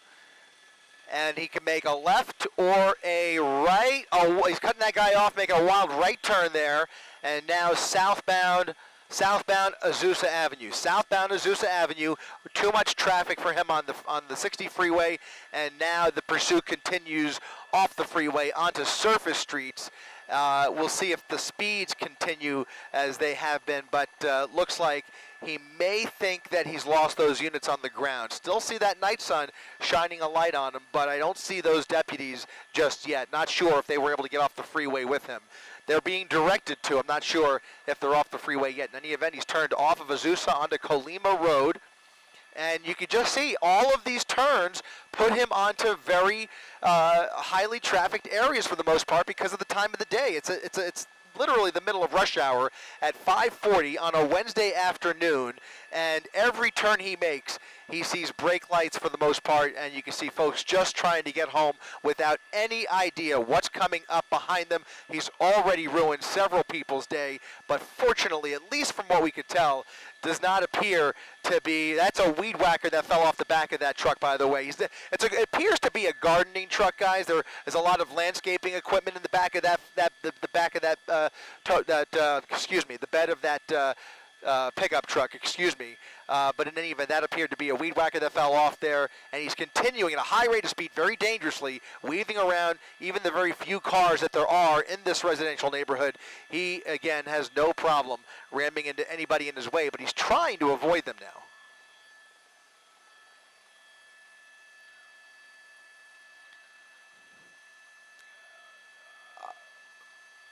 and he can make a left or a right. Oh, he's cutting that guy off, making a wild right turn there, and now southbound Azusa Avenue. Southbound Azusa Avenue, too much traffic for him on the 60 freeway, and now the pursuit continues off the freeway onto surface streets. We'll see if the speeds continue as they have been, but looks like he may think that he's lost those units on the ground. Still see that night sun shining a light on him, but I don't see those deputies just yet. Not sure if they were able to get off the freeway with him. They're being directed to. I'm not sure if they're off the freeway yet. In any event, he's turned off of Azusa onto Colima Road. And you can just see all of these turns put him onto very highly trafficked areas for the most part because of the time of the day. It's literally the middle of rush hour at 5:40 on a Wednesday afternoon, and every turn he makes, he sees brake lights for the most part, and you can see folks just trying to get home without any idea what's coming up behind them. He's already ruined several people's day, but fortunately, at least from what we could tell, does not appear to be. That's a weed whacker that fell off the back of that truck, by the way. It appears to be a gardening truck, guys. There is a lot of landscaping equipment in the back of the bed of that pickup truck, excuse me. But in any event, that appeared to be a weed whacker that fell off there, and he's continuing at a high rate of speed, very dangerously, weaving around even the very few cars that there are in this residential neighborhood. He, again, has no problem ramming into anybody in his way, but he's trying to avoid them now.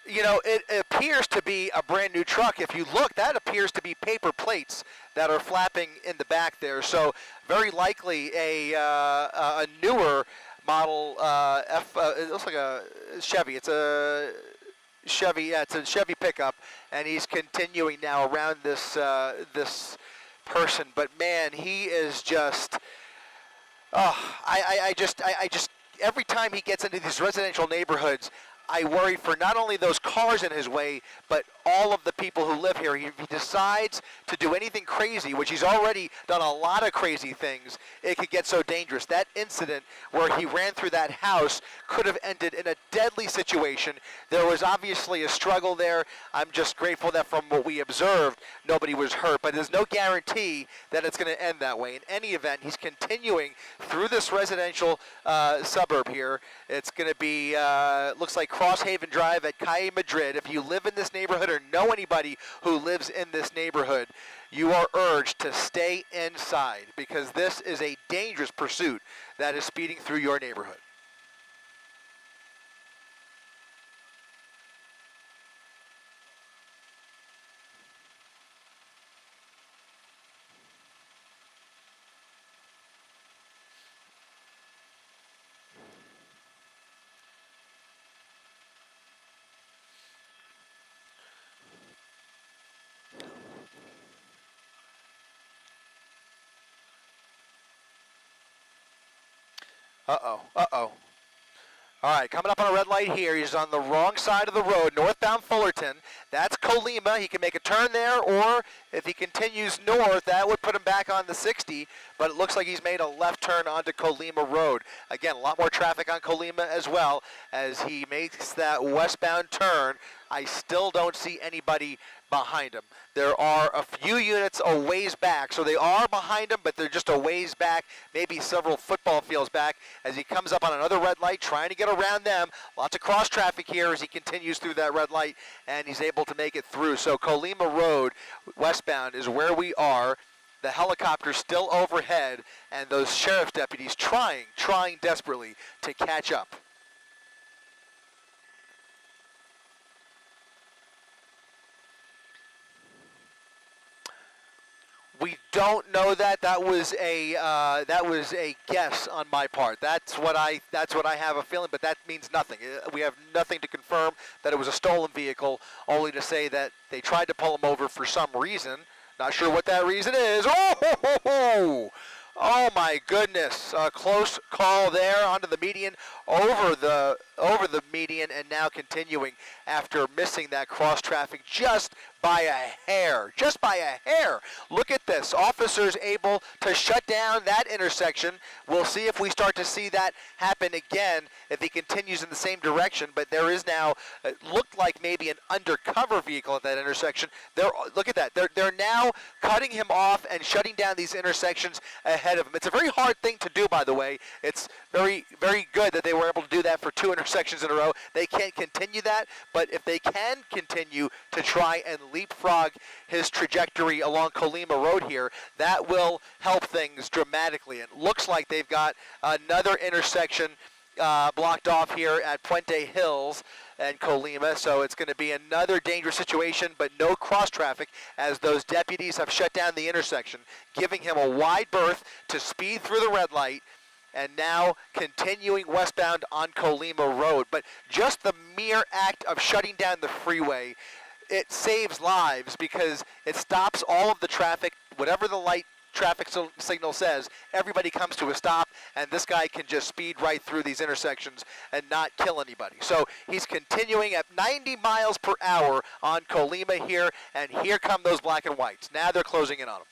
You know, it appears to be a brand new truck. If you look, that appears to be paper plates that are flapping in the back there. So very likely a newer model it looks like a Chevy. It's a Chevy. Yeah, it's a Chevy pickup, and he's continuing now around this this person. But man, he is just. Oh, I just every time he gets into these residential neighborhoods, I worry for not only those cars in his way, but all of the people who live here. If he decides to do anything crazy, which he's already done a lot of crazy things, it could get so dangerous. That incident where he ran through that house could have ended in a deadly situation. There was obviously a struggle there. I'm just grateful that from what we observed, nobody was hurt, but there's no guarantee that it's going to end that way. In any event, he's continuing through this residential suburb here. It's going to be, looks like Crosshaven Drive at Calle Madrid. If you live in this neighborhood or know anybody who lives in this neighborhood, you are urged to stay inside because this is a dangerous pursuit that is speeding through your neighborhood. Uh-oh, uh-oh. All right, coming up on a red light here. He's on the wrong side of the road, northbound Fullerton. That's Colima. He can make a turn there, or if he continues north, that would put him back on the 60, but it looks like he's made a left turn onto Colima Road. Again, a lot more traffic on Colima as well as he makes that westbound turn. I still don't see anybody behind him. There are a few units a ways back, so they are behind him, but they're just a ways back, maybe several football fields back, as he comes up on another red light, trying to get around them. Lots of cross traffic here as he continues through that red light, and he's able to make it through. So Colima Road, westbound, is where we are. The helicopter's still overhead, and those sheriff's deputies trying desperately to catch up. We don't know that. That was a guess on my part. That's what I have a feeling, but that means nothing. We have nothing to confirm that it was a stolen vehicle, only to say that they tried to pull him over for some reason. Not sure what that reason is. Oh my goodness! A close call there onto the median, over the median, and now continuing after missing that cross traffic just by a hair. Just by a hair. Look at this. Officers able to shut down that intersection. We'll see if we start to see that happen again if he continues in the same direction. But there is now, it looked like maybe an undercover vehicle at that intersection. Look at that. They're now cutting him off and shutting down these intersections ahead of him. It's a very hard thing to do, by the way. It's very, very good that they were able to do that for 2 intersections in a row. They can't continue that, but if they can continue to try and leapfrog his trajectory along Colima Road here, that will help things dramatically. It looks like they've got another intersection blocked off here at Puente Hills and Colima, so it's going to be another dangerous situation, but no cross traffic as those deputies have shut down the intersection, giving him a wide berth to speed through the red light, and now continuing westbound on Colima Road. But just the mere act of shutting down the freeway, it saves lives because it stops all of the traffic. Whatever the light traffic signal says, everybody comes to a stop, and this guy can just speed right through these intersections and not kill anybody. So he's continuing at 90 miles per hour on Colima here, and here come those black and whites. Now they're closing in on him.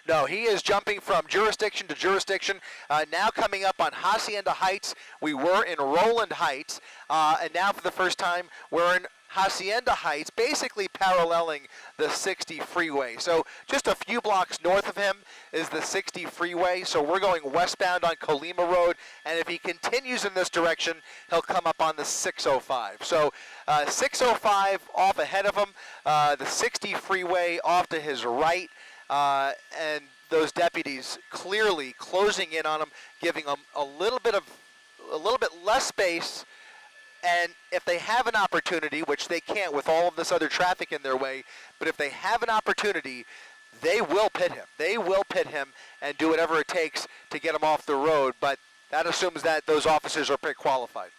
No, he is jumping from jurisdiction to jurisdiction. Now coming up on Hacienda Heights. We were in Roland Heights, and now for the first time we're in Hacienda Heights, basically paralleling the 60 freeway. So just a few blocks north of him is the 60 freeway. So we're going westbound on Colima Road, and if he continues in this direction, he'll come up on the 605. So 605 off ahead of him, the 60 freeway off to his right, and those deputies clearly closing in on him, giving him a little bit less space. And if they have an opportunity, which they can't with all of this other traffic in their way, but if they have an opportunity, they will pit him. They will pit him and do whatever it takes to get him off the road, but that assumes that those officers are pit qualified.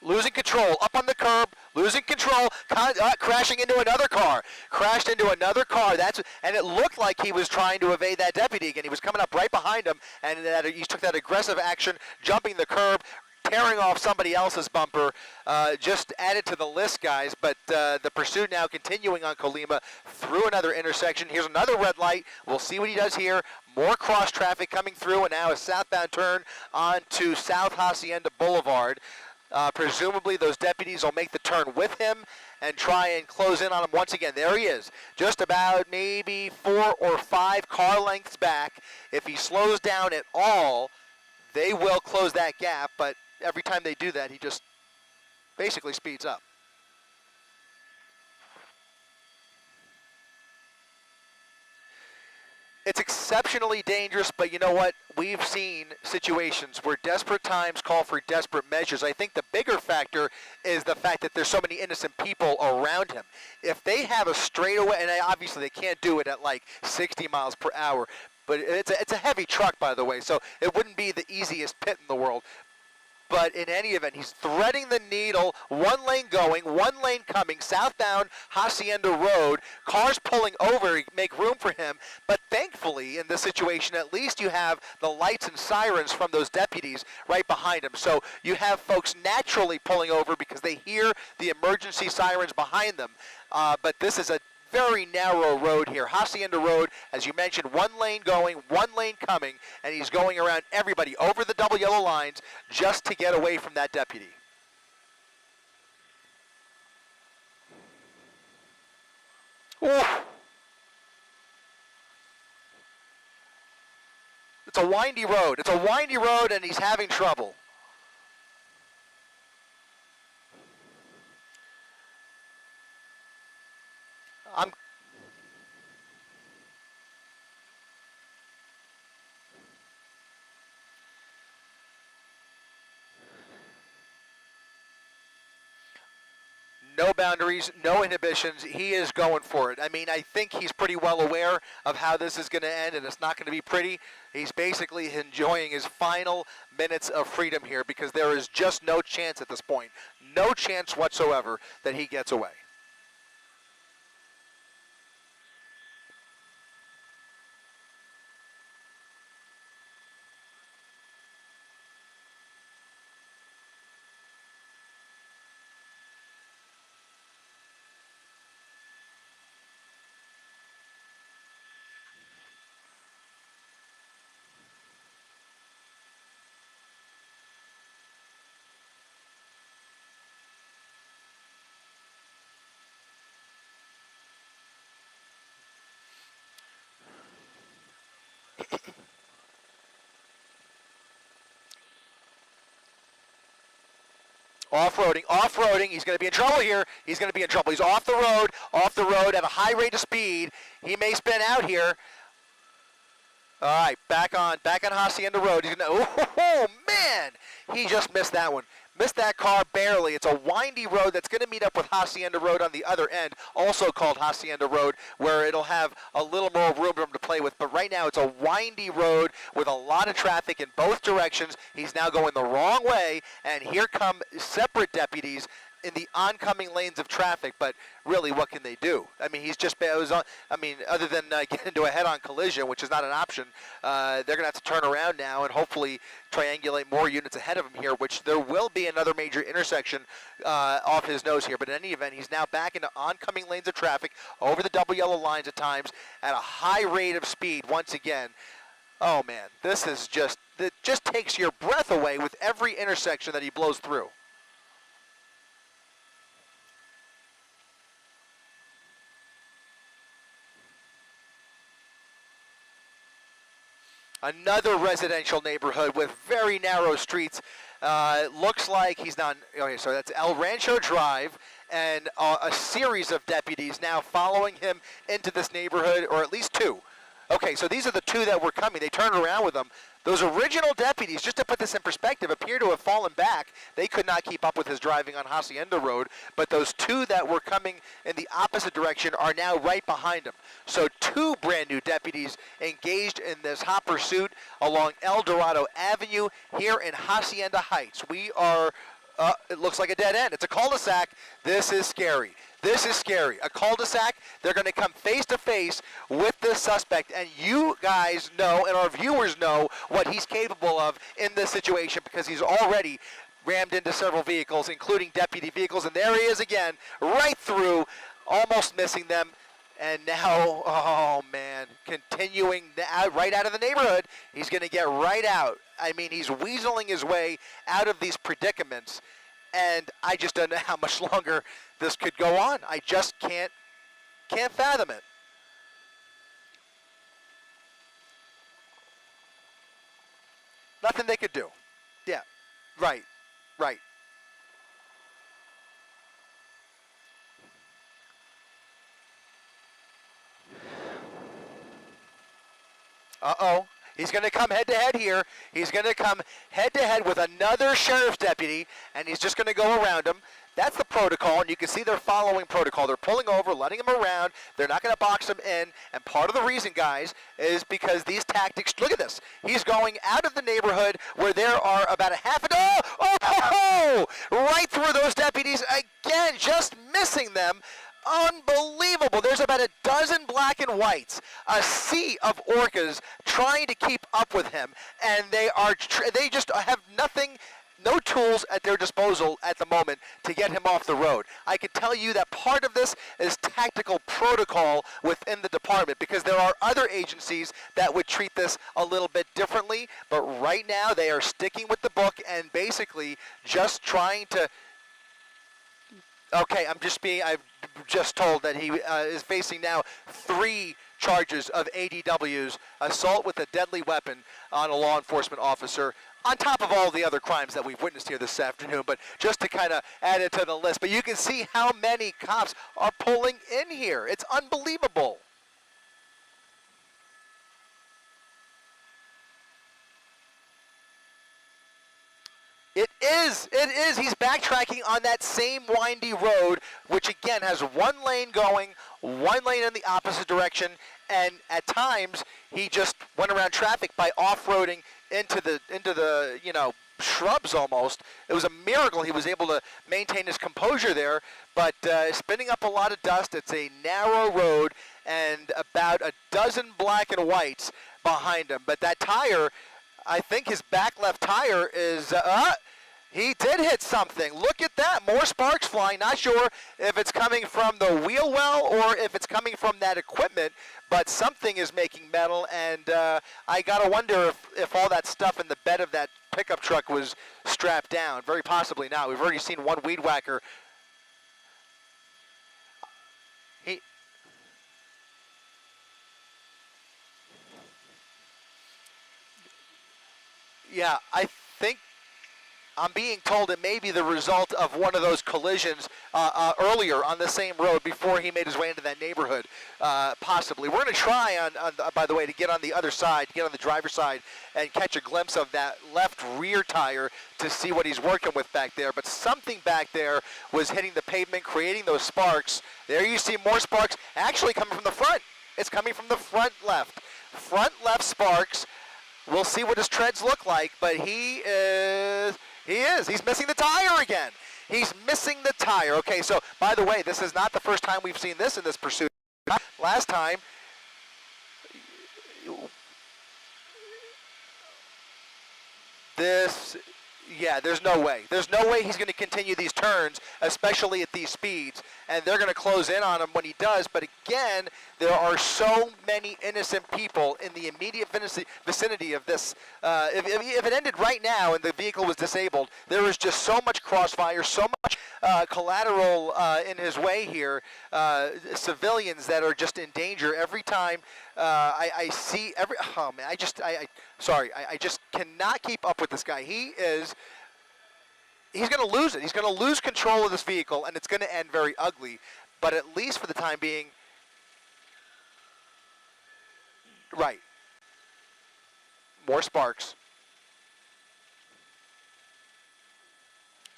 Losing control, up on the curb, losing control, crashing into another car. Crashed into another car. And it looked like he was trying to evade that deputy again. He was coming up right behind him, and he took that aggressive action, jumping the curb, tearing off somebody else's bumper. Just added to the list, guys. But the pursuit now continuing on Colima through another intersection. Here's another red light. We'll see what he does here. More cross traffic coming through, and now a southbound turn onto South Hacienda Boulevard. Presumably those deputies will make the turn with him and try and close in on him once again. There he is, just about maybe 4 or 5 car lengths back. If he slows down at all, they will close that gap, but every time they do that, he just basically speeds up. It's exceptionally dangerous, but you know what? We've seen situations where desperate times call for desperate measures. I think the bigger factor is the fact that there's so many innocent people around him. If they have a straightaway, and obviously they can't do it at like 60 miles per hour, but it's a heavy truck, by the way, so it wouldn't be the easiest pit in the world. But in any event, he's threading the needle, one lane going, one lane coming, southbound Hacienda Road, cars pulling over, make room for him. But thankfully, in this situation, at least you have the lights and sirens from those deputies right behind him. So you have folks naturally pulling over because they hear the emergency sirens behind them. But this is a very narrow road here. Hacienda Road, as you mentioned, one lane going, one lane coming, and he's going around everybody over the double yellow lines just to get away from that deputy. Ooh. It's a windy road. It's a windy road, and he's having trouble. No boundaries, no inhibitions. He is going for it. I mean, I think he's pretty well aware of how this is going to end, and it's not going to be pretty. He's basically enjoying his final minutes of freedom here because there is just no chance at this point, no chance whatsoever that he gets away. Off-roading, he's going to be in trouble here. He's going to be in trouble. He's off the road at a high rate of speed. He may spin out here. All right, back on Hacienda Road. He's going to, oh, man, he just missed that one. Missed that car barely. It's a windy road that's going to meet up with Hacienda Road on the other end, also called Hacienda Road, where it'll have a little more room for him to play with. But right now it's a windy road with a lot of traffic in both directions. He's now going the wrong way, and here come separate deputies in the oncoming lanes of traffic, but really, what can they do? I mean, he's just, other than get into a head-on collision, which is not an option, they're going to have to turn around now and hopefully triangulate more units ahead of him here, which there will be another major intersection off his nose here. But in any event, he's now back into oncoming lanes of traffic over the double yellow lines at times at a high rate of speed once again. Oh, man, this is just, it just takes your breath away with every intersection that he blows through. Another residential neighborhood with very narrow streets. Looks like he's not, okay, so that's El Rancho Drive, and a series of deputies now following him into this neighborhood, or at least two. Okay, so these are the two that were coming. They turned around with them. Those original deputies, just to put this in perspective, appear to have fallen back. They could not keep up with his driving on Hacienda Road, but those two that were coming in the opposite direction are now right behind him. So two brand new deputies engaged in this hot pursuit along El Dorado Avenue here in Hacienda Heights. We are, it looks like a dead end. It's a cul-de-sac. This is scary. This is scary. A cul-de-sac, they're going to come face-to-face with the suspect, and you guys know, and our viewers know, what he's capable of in this situation because he's already rammed into several vehicles, including deputy vehicles, and there he is again, right through, almost missing them, and now, oh man, continuing right out of the neighborhood. He's going to get right out. I mean, he's weaseling his way out of these predicaments, and I just don't know how much longer this could go on. I just can't fathom it. Nothing they could do. Yeah, right. Uh-oh. He's going to come head-to-head here. He's going to come head-to-head with another sheriff's deputy, and he's just going to go around him. That's the protocol, and you can see they're following protocol. They're pulling over, letting him around. They're not going to box him in, and part of the reason, guys, is because these tactics, look at this. He's going out of the neighborhood where there are about a half a dozen, right through those deputies, again, just missing them. Unbelievable. There's about a dozen black and whites, a sea of orcas trying to keep up with him, and they just have no tools at their disposal at the moment to get him off the road. I can tell you that part of this is tactical protocol within the department because there are other agencies that would treat this a little bit differently, but right now they are sticking with the book and basically just trying to. Okay, I've just told that he is facing now 3 charges of ADWs, assault with a deadly weapon on a law enforcement officer, on top of all the other crimes that we've witnessed here this afternoon, but just to kind of add it to the list. But you can see how many cops are pulling in here. It's unbelievable. It is. He's backtracking on that same windy road, which again has one lane going, one lane in the opposite direction, and at times he just went around traffic by off-roading into the shrubs almost. It was a miracle he was able to maintain his composure there, but spinning up a lot of dust. It's a narrow road and about a dozen black and whites behind him. But that tire, I think his back left tire is, he did hit something. Look at that, more sparks flying. Not sure if it's coming from the wheel well or if it's coming from that equipment, but something is making metal, and I gotta wonder if all that stuff in the bed of that pickup truck was strapped down. Very possibly not. We've already seen one weed whacker. Yeah, I think I'm being told it may be the result of one of those collisions earlier on the same road before he made his way into that neighborhood, possibly. We're going to try, by the way, to get on the other side, get on the driver's side, and catch a glimpse of that left rear tire to see what he's working with back there. But something back there was hitting the pavement, creating those sparks. There you see more sparks actually coming from the front. It's coming from the front left. Front left sparks. We'll see what his treads look like, but he's missing the tire again. He's missing the tire. Okay, so by the way, this is not the first time we've seen this in this pursuit. Last time, there's no way. There's no way he's going to continue these turns, especially at these speeds, and they're going to close in on him when he does. But again, there are so many innocent people in the immediate vicinity of this. If it ended right now and the vehicle was disabled, there is just so much crossfire, so much collateral in his way here, civilians that are just in danger every time I see every. Oh man, I just cannot keep up with this guy. He's going to lose it. He's going to lose control of this vehicle, and it's going to end very ugly. But at least for the time being, right. More sparks.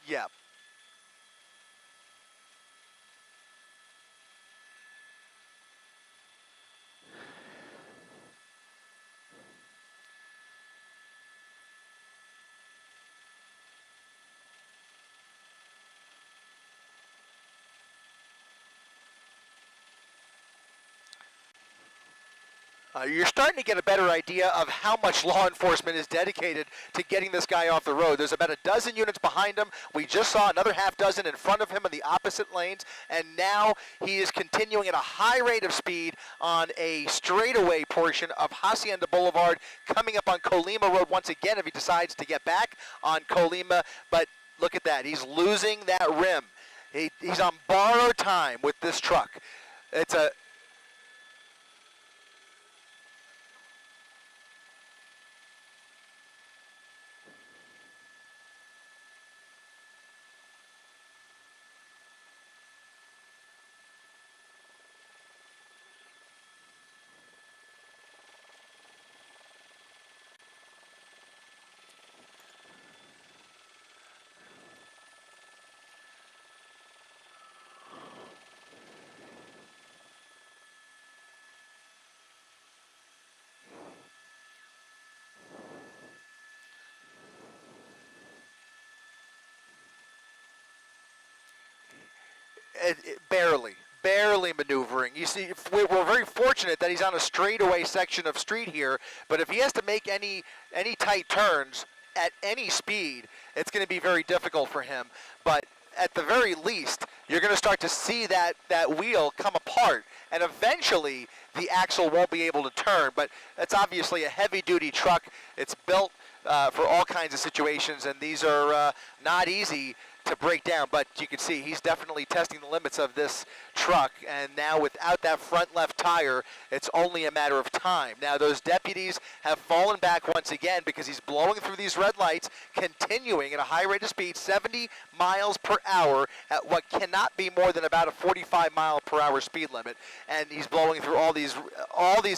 Yeah. You're starting to get a better idea of how much law enforcement is dedicated to getting this guy off the road. There's about a dozen units behind him. We just saw another half dozen in front of him in the opposite lanes, and now he is continuing at a high rate of speed on a straightaway portion of Hacienda Boulevard, coming up on Colima Road once again if he decides to get back on Colima. But look at that. He's losing that rim. He's on borrowed time with this truck. It's a... barely maneuvering. You see, we're very fortunate that he's on a straightaway section of street here, but if he has to make any tight turns at any speed, it's going to be very difficult for him. But at the very least, you're going to start to see that wheel come apart, and eventually the axle won't be able to turn. But it's obviously a heavy-duty truck. It's built for all kinds of situations, and these are not easy to break down, but you can see he's definitely testing the limits of this truck, and now without that front left tire, it's only a matter of time. Now those deputies have fallen back once again because he's blowing through these red lights, continuing at a high rate of speed, 70 miles per hour at what cannot be more than about a 45 mile per hour speed limit, and he's blowing through all these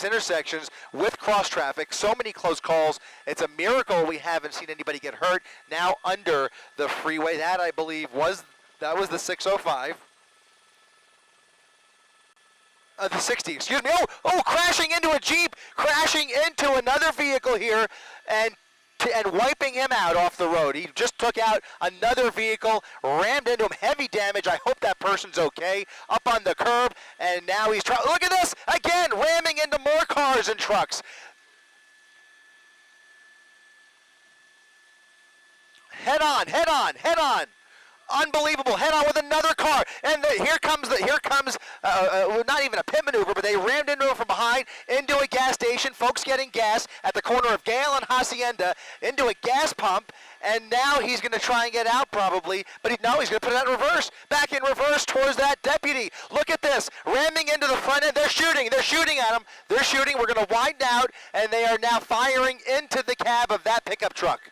intersections with cross traffic. So many close calls. It's a miracle we haven't seen anybody get hurt. Now under the freeway, that I believe was the 605. The 60, excuse me. Oh, crashing into a Jeep, crashing into another vehicle here, and wiping him out off the road. He just took out another vehicle, rammed into him, heavy damage. I hope that person's okay. Up on the curb, and now he's trying. Look at this again, ramming into more cars and trucks. Head on, head on, head on. Unbelievable, head on with another car, and here comes not even a pit maneuver, but they rammed into him from behind, into a gas station, folks getting gas at the corner of Gale and Hacienda, into a gas pump, and now he's going to try and get out probably, but he's going to put it out in reverse, back in reverse towards that deputy. Look at this, ramming into the front end. They're shooting at him, we're going to widen out, and they are now firing into the cab of that pickup truck.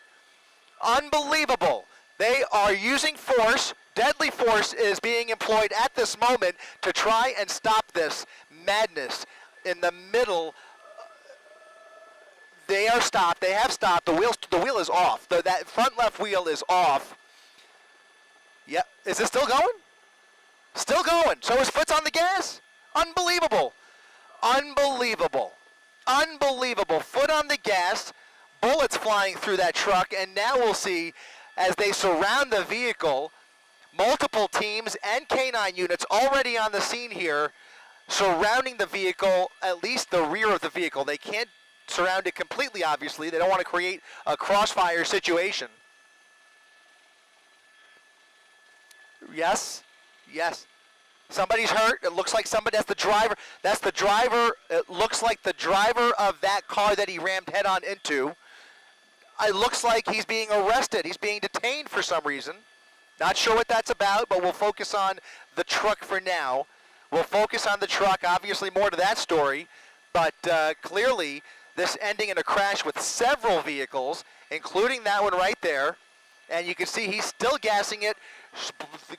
Unbelievable. They are using force. Deadly force is being employed at this moment to try and stop this madness in the middle. They are stopped. They have stopped. The wheel is off. That front left wheel is off. Yep. Is it still going? Still going. So his foot's on the gas. Unbelievable. Unbelievable. Unbelievable. Foot on the gas. Bullets flying through that truck. And now we'll see as they surround the vehicle, Multiple teams and K-9 units already on the scene here, surrounding the vehicle, at least the rear of the vehicle. They can't surround it completely, obviously. They don't want to create a crossfire situation. Yes, yes. Somebody's hurt. It looks like somebody, that's the driver. That's the driver. It looks like the driver of that car that he rammed head on into. It looks like he's being arrested. He's being detained for some reason. Not sure what that's about, but we'll focus on the truck for now. We'll focus on the truck, obviously more to that story, but clearly this ending in a crash with several vehicles, including that one right there. And you can see he's still gassing it,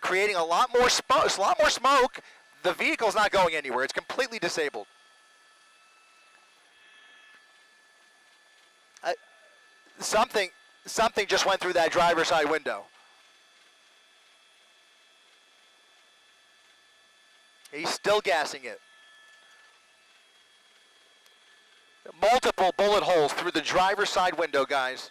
creating a lot more smoke. The vehicle's not going anywhere. It's completely disabled. Something just went through that driver's side window. He's still gassing it. Multiple bullet holes through the driver's side window, guys.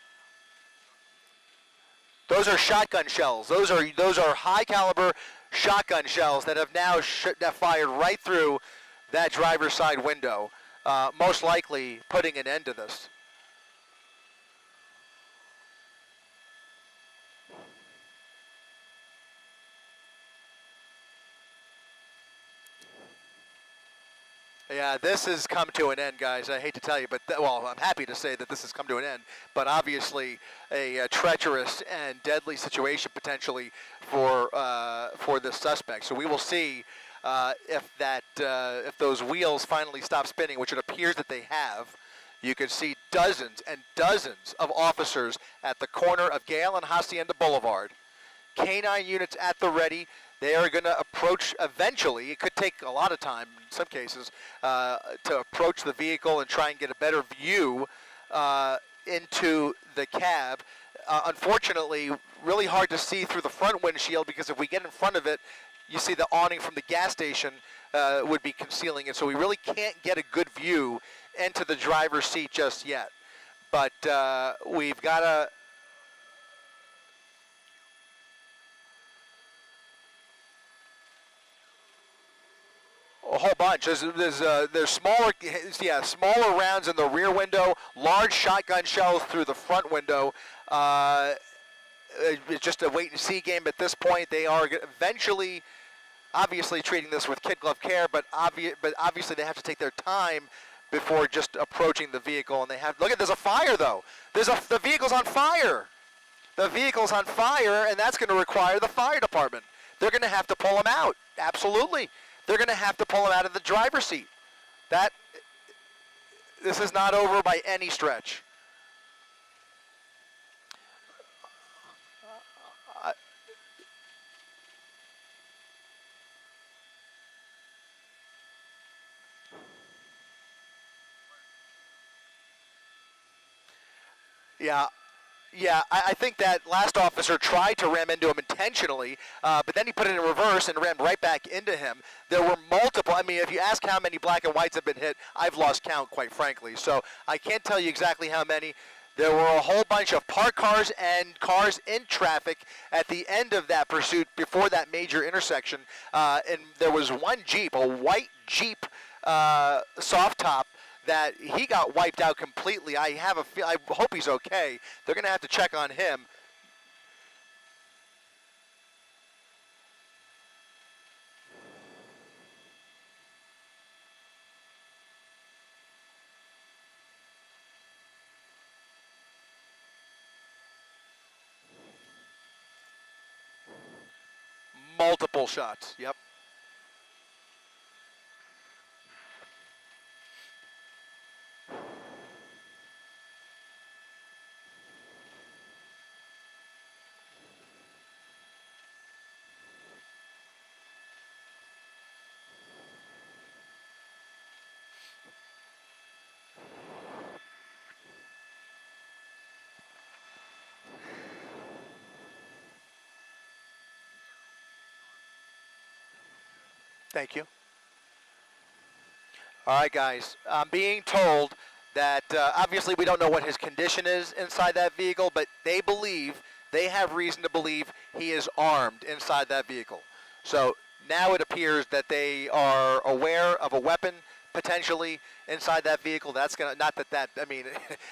Those are shotgun shells. Those are high caliber shotgun shells that have now fired right through that driver's side window, most likely putting an end to this. Yeah, this has come to an end, guys. I hate to tell you, but well, I'm happy to say that this has come to an end. But obviously, a treacherous and deadly situation potentially for the suspect. So we will see if those wheels finally stop spinning, which it appears that they have. You can see dozens and dozens of officers at the corner of Gale and Hacienda Boulevard. K-9 units at the ready. They are going to approach eventually. It could take a lot of time in some cases to approach the vehicle and try and get a better view into the cab. Unfortunately, really hard to see through the front windshield because if we get in front of it, you see the awning from the gas station would be concealing it. So we really can't get a good view into the driver's seat just yet. But we've got to... A whole bunch. There's smaller rounds in the rear window, large shotgun shells through the front window. It's just a wait-and-see game at this point. They are eventually, obviously, treating this with kid glove care, but obviously they have to take their time before just approaching the vehicle. And they have look at there's a fire though. The vehicle's on fire. The vehicle's on fire, and that's going to require the fire department. They're going to have to pull them out. Absolutely. They're going to have to pull him out of the driver's seat. This is not over by any stretch. Yeah, I think that last officer tried to ram into him intentionally, but then he put it in reverse and rammed right back into him. There were multiple. I mean, if you ask how many black and whites have been hit, I've lost count, quite frankly. So I can't tell you exactly how many. There were a whole bunch of parked cars and cars in traffic at the end of that pursuit before that major intersection. And there was one Jeep, a white Jeep soft top, that he got wiped out completely. I hope he's okay. They're going to have to check on him. Multiple shots. Yep. Thank you. All right, guys. I'm being told that obviously we don't know what his condition is inside that vehicle, but they believe they have reason to believe he is armed inside that vehicle. So now it appears that they are aware of a weapon potentially inside that vehicle. That's gonna, not that I mean,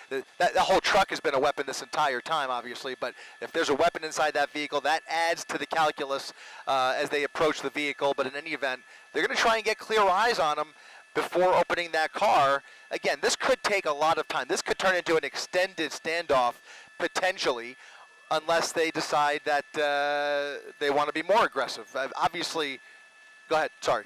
that the whole truck has been a weapon this entire time, obviously. But if there's a weapon inside that vehicle, that adds to the calculus as they approach the vehicle. But in any event, they're gonna try and get clear eyes on him before opening that car. Again, this could take a lot of time. This could turn into an extended standoff potentially, unless they decide that they want to be more aggressive. Obviously, go ahead. Sorry.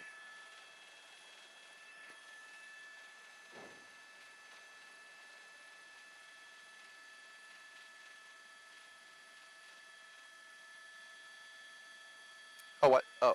Oh, what? Oh.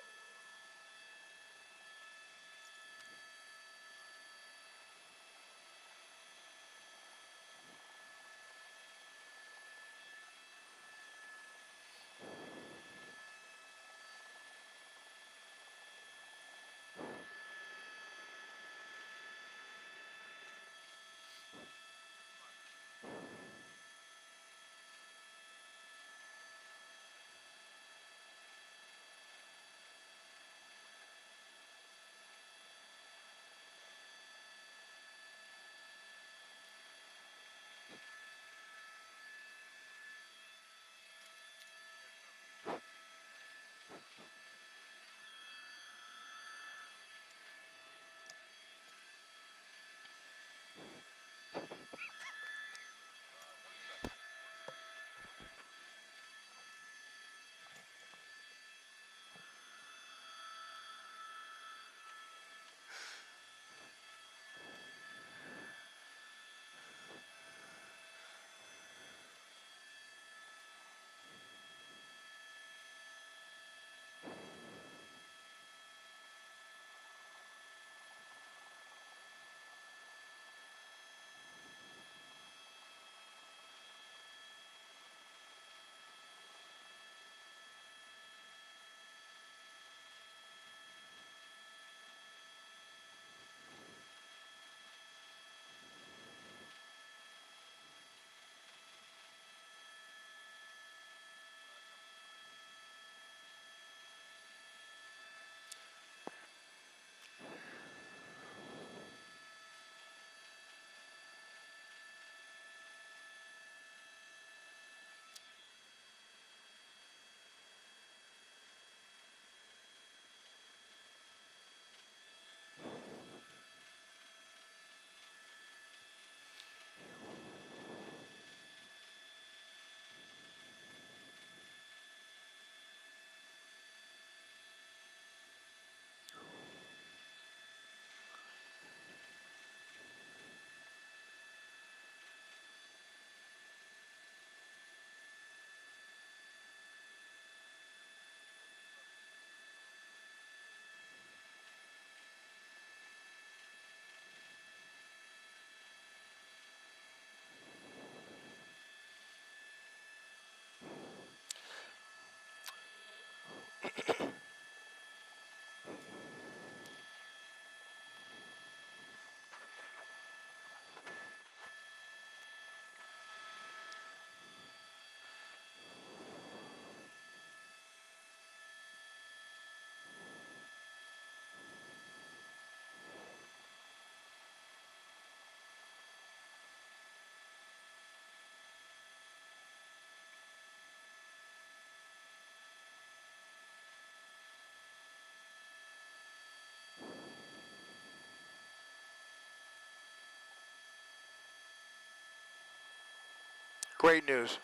Great news.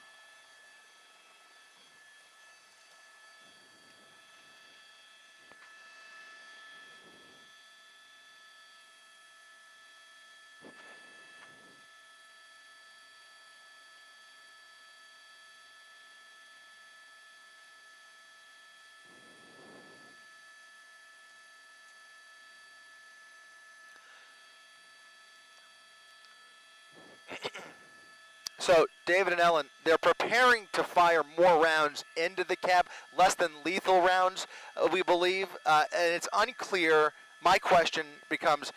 So, David and Ellen, they're preparing to fire more rounds into the cab, less than lethal rounds, we believe, and it's unclear. My question becomes,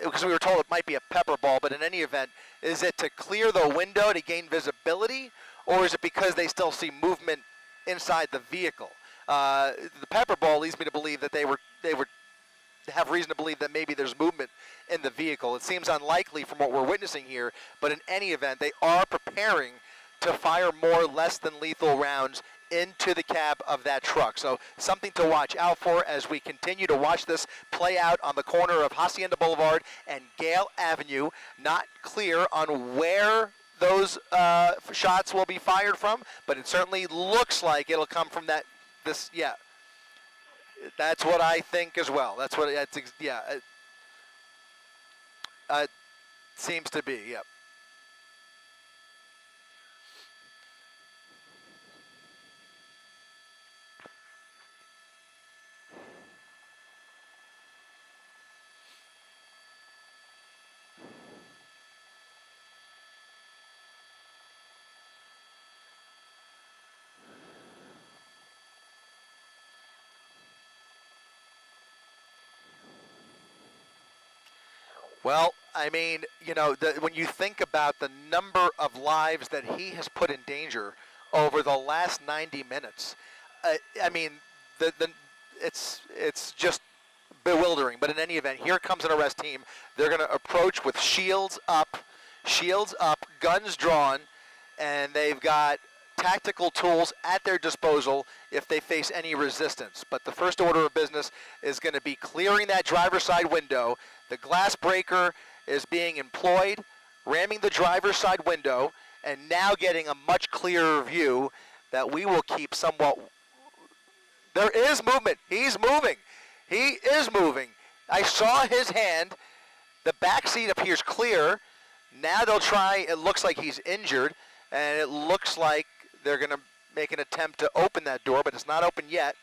because we were told it might be a pepper ball, but in any event, is it to clear the window to gain visibility, or is it because they still see movement inside the vehicle? The pepper ball leads me to believe that they would have reason to believe that maybe there's movement in the vehicle. It seems unlikely from what we're witnessing here, but in any event, they are preparing to fire more less than lethal rounds into the cab of that truck. So something to watch out for as we continue to watch this play out on the corner of Hacienda Boulevard and Gale Avenue. Not clear on where those shots will be fired from, but it certainly looks like it'll come from yeah. That's what I think as well. It seems to be, yep. Well, I mean, you know, when you think about the number of lives that he has put in danger over the last 90 minutes, I mean, it's just bewildering. But in any event, here comes an arrest team. They're going to approach with shields up, guns drawn, and they've got tactical tools at their disposal if they face any resistance. But the first order of business is going to be clearing that driver's side window. The glass breaker is being employed, ramming the driver's side window, and now getting a much clearer view that we will keep somewhat. There is movement. He's moving. He is moving. I saw his hand. The back seat appears clear. Now they'll try. It looks like he's injured, and it looks like they're going to make an attempt to open that door, but it's not open yet.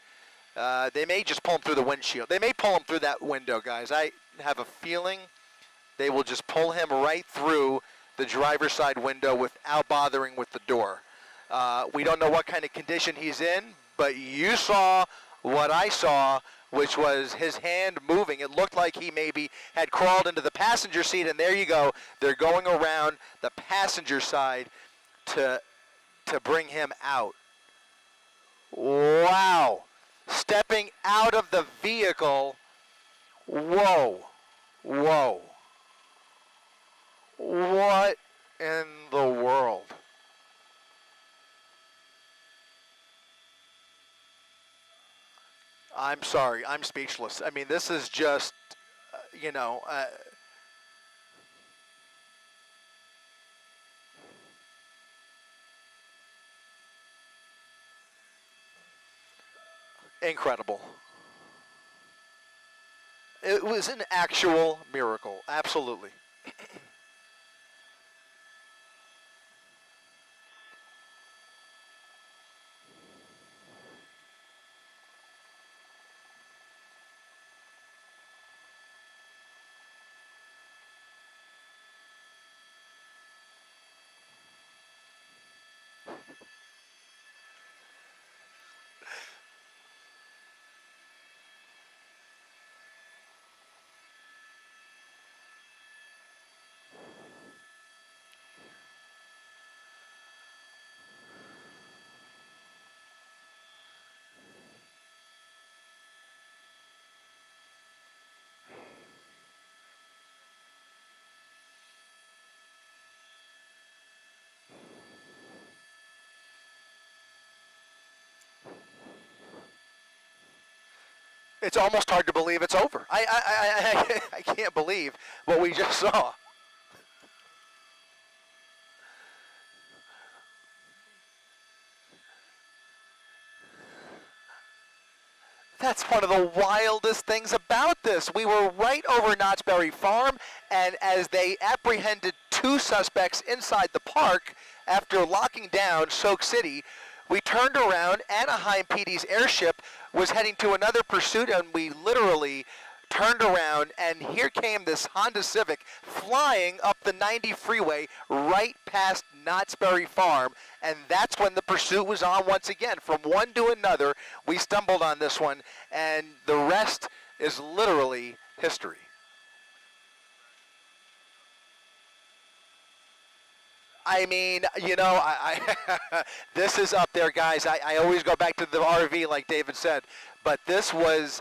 They may just pull him through the windshield. They may pull him through that window, guys. I have a feeling they will just pull him right through the driver's side window without bothering with the door. We don't know what kind of condition he's in, but you saw what I saw, which was his hand moving. It looked like he maybe had crawled into the passenger seat, and there you go. They're going around the passenger side to bring him out. Wow. Stepping out of the vehicle. Whoa. Whoa. What in the world? I'm sorry. I'm speechless. I mean, this is just, you know, incredible. It was an actual miracle. Absolutely. It's almost hard to believe it's over. I can't believe what we just saw. That's one of the wildest things about this. We were right over Knott's Berry Farm, and as they apprehended two suspects inside the park after locking down Soak City, we turned around. Anaheim PD's airship was heading to another pursuit, and we literally turned around, and here came this Honda Civic flying up the 90 freeway right past Knott's Berry Farm, and that's when the pursuit was on once again. From one to another, we stumbled on this one, and the rest is literally history. I mean, you know, this is up there, guys. I always go back to the RV, like David said, but this was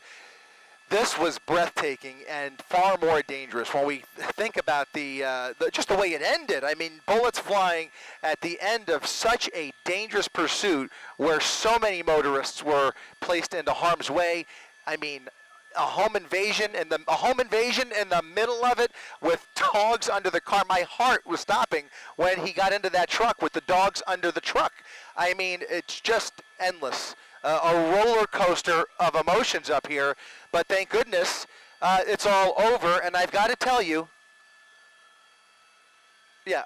breathtaking and far more dangerous when we think about just the way it ended. I mean, bullets flying at the end of such a dangerous pursuit where so many motorists were placed into harm's way. I mean, a home invasion in the middle of it with dogs under the car. My heart was stopping when he got into that truck with the dogs under the truck. I mean, it's just endless. A roller coaster of emotions up here, but thank goodness it's all over. And I've got to tell you, yeah.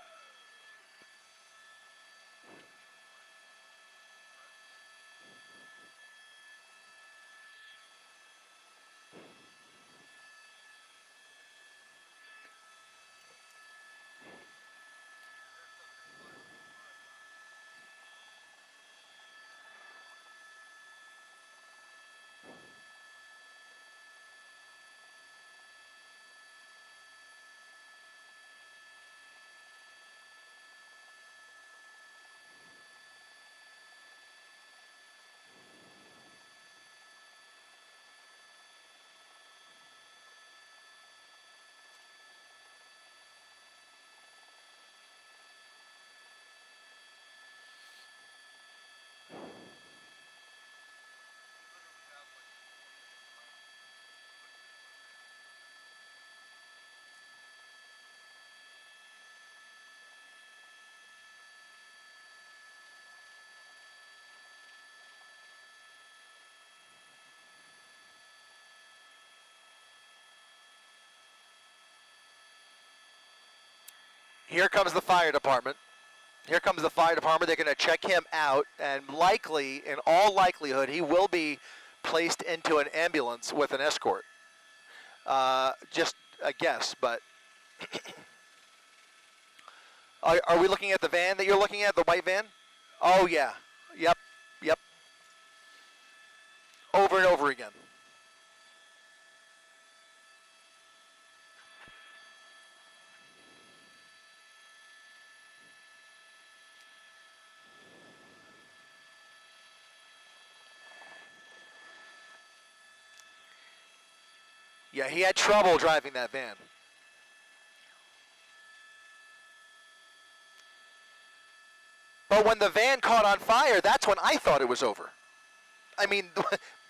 Here comes the fire department. Here comes the fire department. They're going to check him out, and likely, in all likelihood, he will be placed into an ambulance with an escort. Just a guess, but are we looking at the van that you're looking at, the white van? Oh, yeah. Yep. Yep. Over and over again. Yeah, he had trouble driving that van. But when the van caught on fire, that's when I thought it was over. I mean,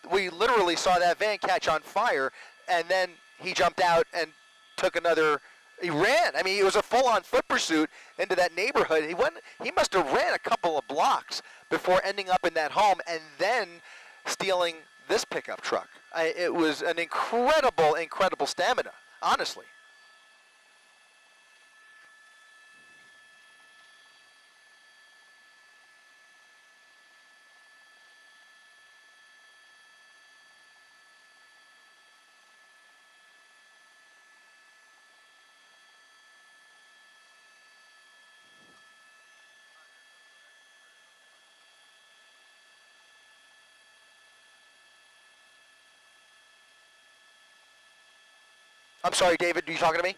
we literally saw that van catch on fire, and then he jumped out and took another. He ran. I mean, it was a full-on foot pursuit into that neighborhood. He must have ran a couple of blocks before ending up in that home and then stealing this pickup truck. It was an incredible, incredible stamina, honestly. I'm sorry, David, are you talking to me?